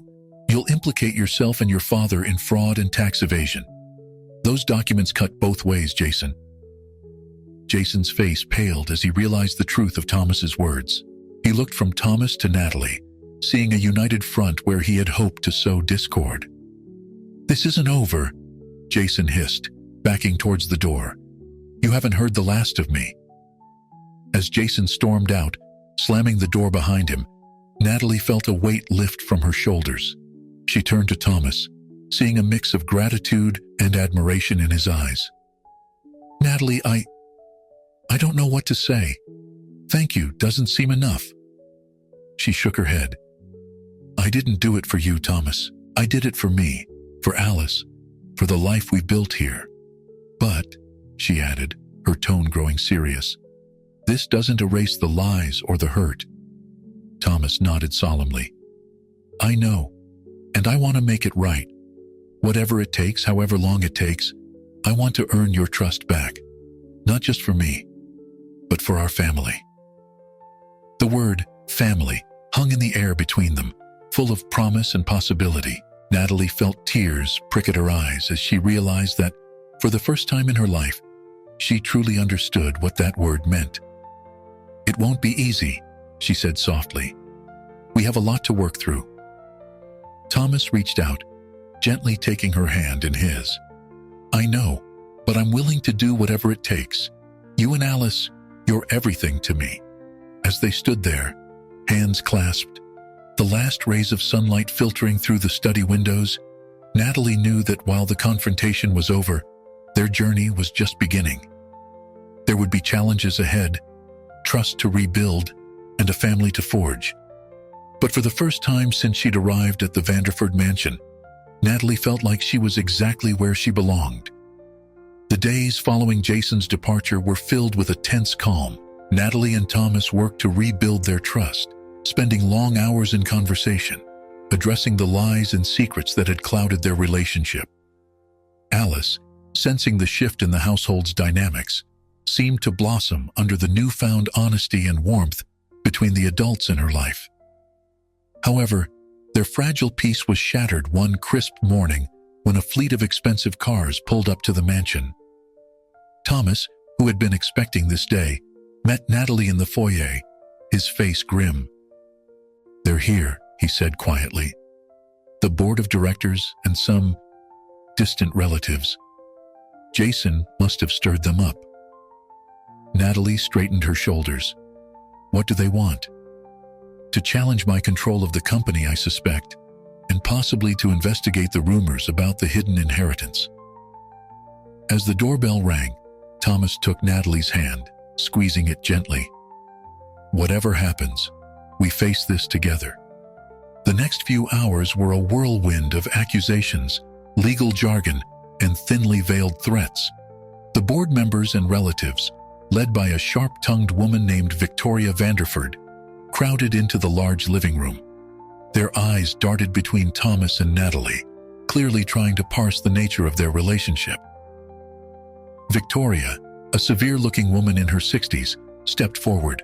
you'll implicate yourself and your father in fraud and tax evasion. Those documents cut both ways, Jason." Jason's face paled as he realized the truth of Thomas's words. He looked from Thomas to Natalie, seeing a united front where he had hoped to sow discord. "This isn't over," Jason hissed, backing towards the door. "You haven't heard the last of me." As Jason stormed out, Slamming the door behind him, Natalie felt a weight lift from her shoulders. She turned to Thomas, seeing a mix of gratitude and admiration in his eyes. "Natalie, I don't know what to say. Thank you doesn't seem enough." She shook her head. "I didn't do it for you, Thomas. I did it for me, for Alice, for the life we built here. But," she added, her tone growing serious, "this doesn't erase the lies or the hurt." Thomas nodded solemnly. "I know, and I want to make it right. Whatever it takes, however long it takes, I want to earn your trust back. Not just for me, but for our family." The word family hung in the air between them, full of promise and possibility. Natalie felt tears prick at her eyes as she realized that, for the first time in her life, she truly understood what that word meant. "It won't be easy," she said softly. "We have a lot to work through." Thomas reached out, gently taking her hand in his. "I know, but I'm willing to do whatever it takes. You and Alice, you're everything to me." As they stood there, hands clasped, the last rays of sunlight filtering through the study windows, Natalie knew that while the confrontation was over, their journey was just beginning. There would be challenges ahead, trust to rebuild, and a family to forge. But for the first time since she'd arrived at the Vanderford mansion, Natalie felt like she was exactly where she belonged. The days following Jason's departure were filled with a tense calm. Natalie and Thomas worked to rebuild their trust, spending long hours in conversation, addressing the lies and secrets that had clouded their relationship. Alice, sensing the shift in the household's dynamics, seemed to blossom under the newfound honesty and warmth between the adults in her life. However, their fragile peace was shattered one crisp morning when a fleet of expensive cars pulled up to the mansion. Thomas, who had been expecting this day, met Natalie in the foyer, his face grim. "They're here," he said quietly. "The board of directors and some distant relatives. Jason must have stirred them up." Natalie straightened her shoulders. "What do they want?" "To challenge my control of the company, I suspect, and possibly to investigate the rumors about the hidden inheritance." As the doorbell rang, Thomas took Natalie's hand, squeezing it gently. "Whatever happens, we face this together." The next few hours were a whirlwind of accusations, legal jargon, and thinly veiled threats. The board members and relatives, led by a sharp-tongued woman named Victoria Vanderford, crowded into the large living room. Their eyes darted between Thomas and Natalie, clearly trying to parse the nature of their relationship. Victoria, a severe-looking woman in her 60s, stepped forward.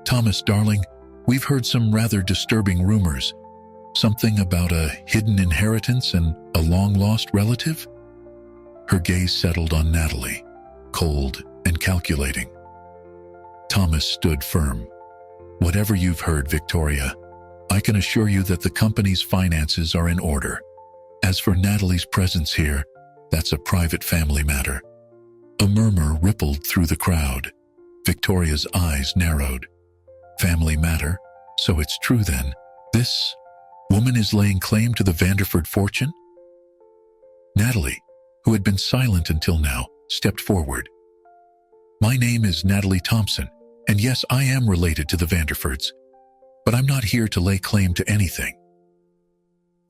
"Thomas, darling, we've heard some rather disturbing rumors. Something about a hidden inheritance and a long-lost relative?" Her gaze settled on Natalie, cold and calculating. Thomas stood firm. "Whatever you've heard, Victoria, I can assure you that the company's finances are in order. As for Natalie's presence here, that's a private family matter." A murmur rippled through the crowd. Victoria's eyes narrowed. "Family matter? So it's true then. This woman is laying claim to the Vanderford fortune?" Natalie, who had been silent until now, stepped forward. "My name is Natalie Thompson, and yes, I am related to the Vanderfords, but I'm not here to lay claim to anything."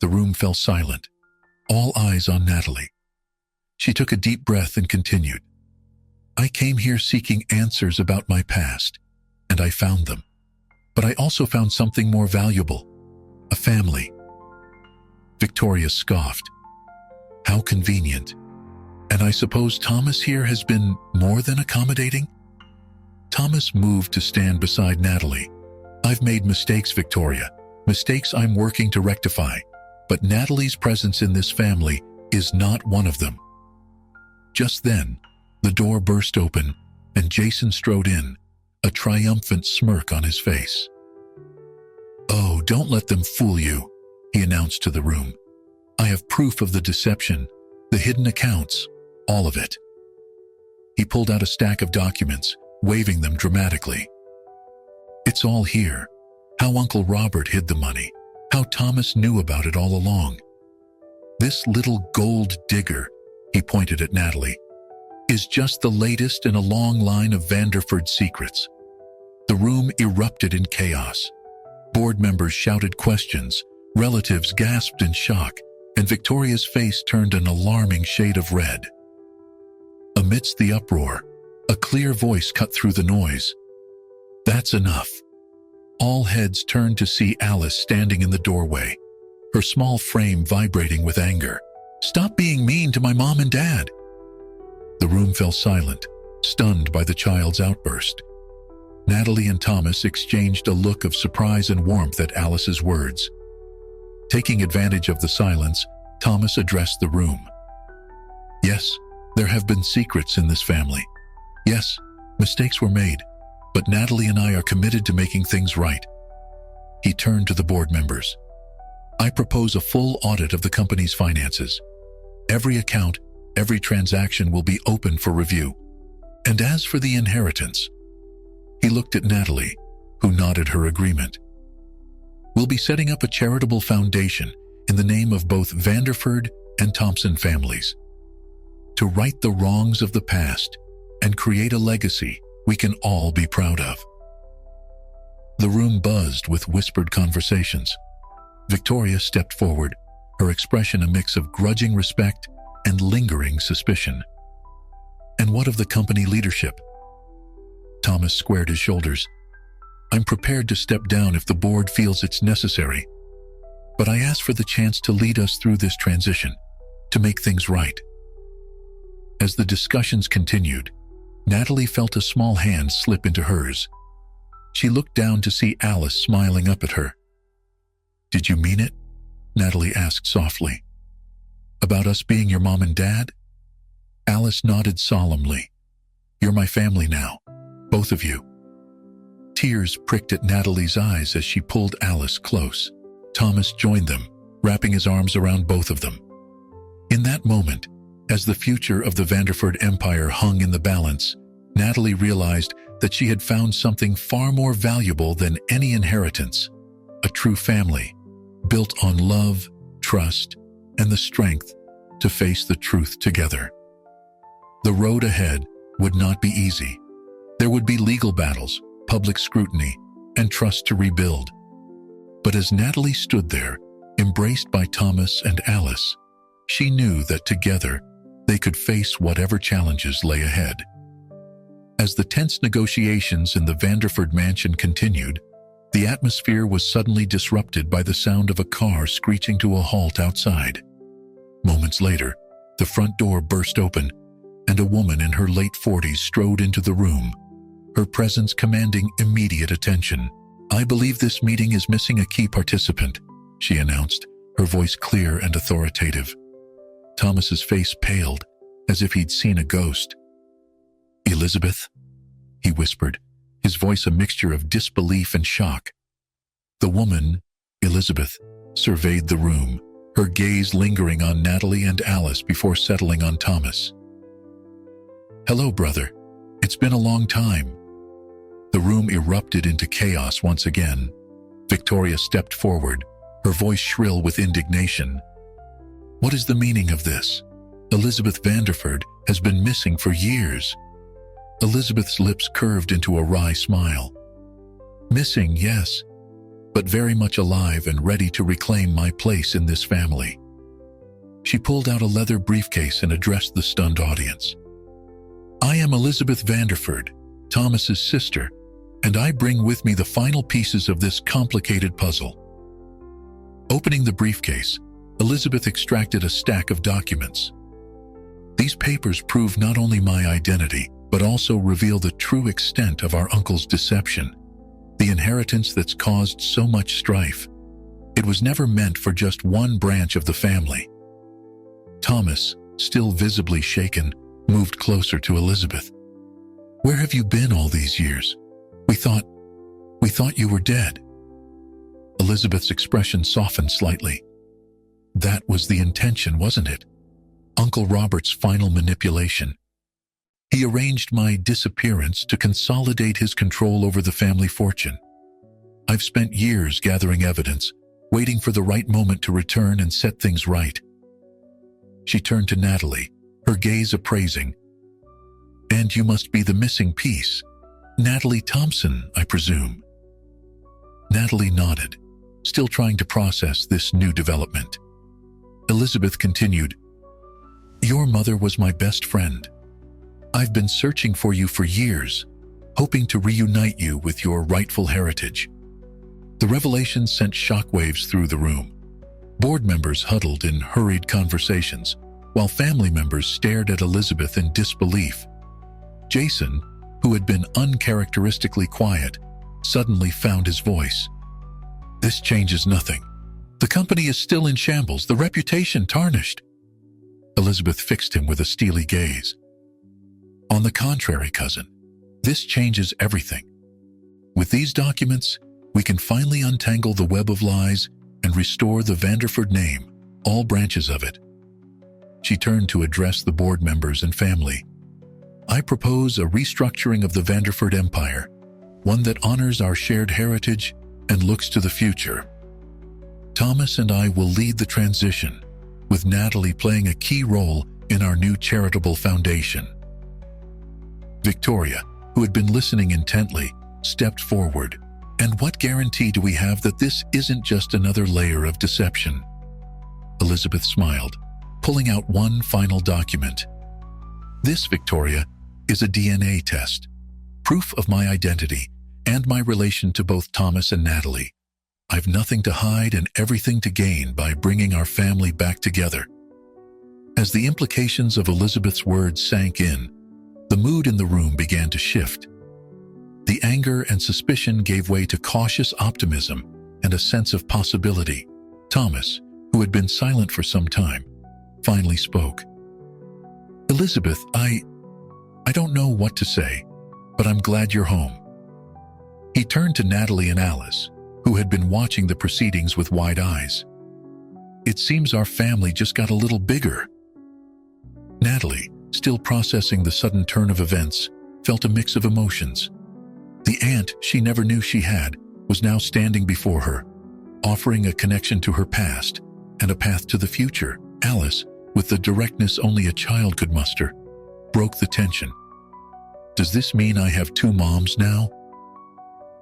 The room fell silent, all eyes on Natalie. She took a deep breath and continued. "I came here seeking answers about my past, and I found them. But I also found something more valuable, a family." Victoria scoffed. "How convenient. And I suppose Thomas here has been more than accommodating?" Thomas moved to stand beside Natalie. "I've made mistakes, Victoria, mistakes I'm working to rectify, but Natalie's presence in this family is not one of them." Just then, the door burst open, and Jason strode in, a triumphant smirk on his face. "Oh, don't let them fool you," he announced to the room. "I have proof of the deception, the hidden accounts, all of it." He pulled out a stack of documents, waving them dramatically. It's all here. How Uncle Robert hid the money. How Thomas knew about it all along. This little gold digger," he pointed at Natalie, "is just the latest in a long line of Vanderford secrets." The room erupted in chaos. Board members shouted questions, relatives gasped in shock, and Victoria's face turned an alarming shade of red. Amidst the uproar, a clear voice cut through the noise. "That's enough." All heads turned to see Alice standing in the doorway, her small frame vibrating with anger. "Stop being mean to my mom and dad." The room fell silent, stunned by the child's outburst. Natalie and Thomas exchanged a look of surprise and warmth at Alice's words. Taking advantage of the silence, Thomas addressed the room. "Yes, there have been secrets in this family. Yes, mistakes were made, but Natalie and I are committed to making things right." He turned to the board members. "I propose a full audit of the company's finances. Every account, every transaction will be open for review. And as for the inheritance," he looked at Natalie, who nodded her agreement, "we'll be setting up a charitable foundation in the name of both Vanderford and Thompson families, to right the wrongs of the past and create a legacy we can all be proud of." The room buzzed with whispered conversations. Victoria stepped forward, her expression a mix of grudging respect and lingering suspicion. "And what of the company leadership?" Thomas squared his shoulders. "I'm prepared to step down if the board feels it's necessary, but I ask for the chance to lead us through this transition, to make things right." As the discussions continued, Natalie felt a small hand slip into hers. She looked down to see Alice smiling up at her. "Did you mean it?" Natalie asked softly. "About us being your mom and dad?" Alice nodded solemnly. "You're my family now, both of you." Tears pricked at Natalie's eyes as she pulled Alice close. Thomas joined them, wrapping his arms around both of them. In that moment, as the future of the Vanderford Empire hung in the balance, Natalie realized that she had found something far more valuable than any inheritance: a true family, built on love, trust, and the strength to face the truth together. The road ahead would not be easy. There would be legal battles, public scrutiny, and trust to rebuild. But as Natalie stood there, embraced by Thomas and Alice, she knew that together they could face whatever challenges lay ahead. As the tense negotiations in the Vanderford mansion continued, the atmosphere was suddenly disrupted by the sound of a car screeching to a halt outside. Moments later, the front door burst open, and a woman in her late 40s strode into the room, her presence commanding immediate attention. "I believe this meeting is missing a key participant," she announced, her voice clear and authoritative. Thomas's face paled, as if he'd seen a ghost. "Elizabeth?" he whispered, his voice a mixture of disbelief and shock. The woman, Elizabeth, surveyed the room, her gaze lingering on Natalie and Alice before settling on Thomas. "Hello, brother. It's been a long time." The room erupted into chaos once again. Victoria stepped forward, her voice shrill with indignation. "What is the meaning of this? Elizabeth Vanderford has been missing for years." Elizabeth's lips curved into a wry smile. "Missing, yes, but very much alive and ready to reclaim my place in this family." She pulled out a leather briefcase and addressed the stunned audience. "I am Elizabeth Vanderford, Thomas's sister, and I bring with me the final pieces of this complicated puzzle." Opening the briefcase, Elizabeth extracted a stack of documents. "These papers prove not only my identity, but also reveal the true extent of our uncle's deception, the inheritance that's caused so much strife. It was never meant for just one branch of the family." Thomas, still visibly shaken, moved closer to Elizabeth. "Where have you been all these years? We thought you were dead." Elizabeth's expression softened slightly. "That was the intention, wasn't it? Uncle Robert's final manipulation. He arranged my disappearance to consolidate his control over the family fortune. I've spent years gathering evidence, waiting for the right moment to return and set things right. She turned to Natalie, her gaze appraising. And you must be the missing piece. Natalie Thompson, I presume. Natalie nodded, still trying to process this new development. Elizabeth continued, Your mother was my best friend. I've been searching for you for years, hoping to reunite you with your rightful heritage. The revelation sent shockwaves through the room. Board members huddled in hurried conversations, while family members stared at Elizabeth in disbelief. Jason, who had been uncharacteristically quiet, suddenly found his voice. This changes nothing. The company is still in shambles, the reputation tarnished. Elizabeth fixed him with a steely gaze. On the contrary, cousin, this changes everything. With these documents, we can finally untangle the web of lies and restore the Vanderford name, all branches of it. She turned to address the board members and family. I propose a restructuring of the Vanderford empire, one that honors our shared heritage and looks to the future. Thomas and I will lead the transition, with Natalie playing a key role in our new charitable foundation. Victoria, who had been listening intently, stepped forward. And what guarantee do we have that this isn't just another layer of deception? Elizabeth smiled, pulling out one final document. This, Victoria, is a DNA test, proof of my identity and my relation to both Thomas and Natalie. I've nothing to hide and everything to gain by bringing our family back together. As the implications of Elizabeth's words sank in, the mood in the room began to shift. The anger and suspicion gave way to cautious optimism and a sense of possibility. Thomas, who had been silent for some time, finally spoke. Elizabeth, I don't know what to say, but I'm glad you're home. He turned to Natalie and Alice, who had been watching the proceedings with wide eyes. It seems our family just got a little bigger. Natalie, still processing the sudden turn of events, felt a mix of emotions. The aunt she never knew she had was now standing before her, offering a connection to her past and a path to the future. Alice, with the directness only a child could muster, broke the tension. Does this mean I have two moms now?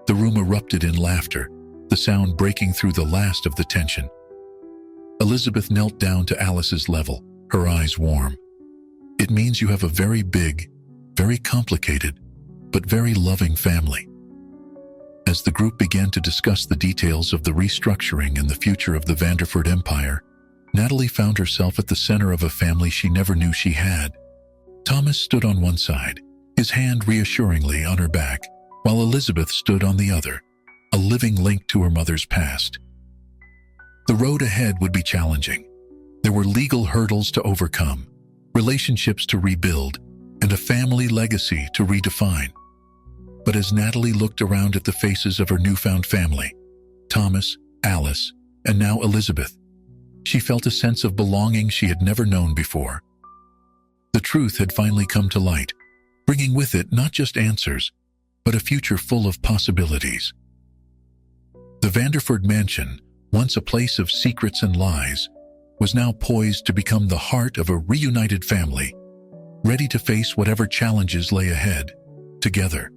The room erupted in laughter, the sound breaking through the last of the tension. Elizabeth knelt down to Alice's level, her eyes warm. It means you have a very big, very complicated, but very loving family. As the group began to discuss the details of the restructuring and the future of the Vanderford empire, Natalie found herself at the center of a family she never knew she had. Thomas stood on one side, his hand reassuringly on her back, while Elizabeth stood on the other, a living link to her mother's past. The road ahead would be challenging. There were legal hurdles to overcome, relationships to rebuild, and a family legacy to redefine. But as Natalie looked around at the faces of her newfound family, Thomas, Alice, and now Elizabeth, she felt a sense of belonging she had never known before. The truth had finally come to light, bringing with it not just answers, but a future full of possibilities. The Vanderford mansion, once a place of secrets and lies, was now poised to become the heart of a reunited family, ready to face whatever challenges lay ahead, together.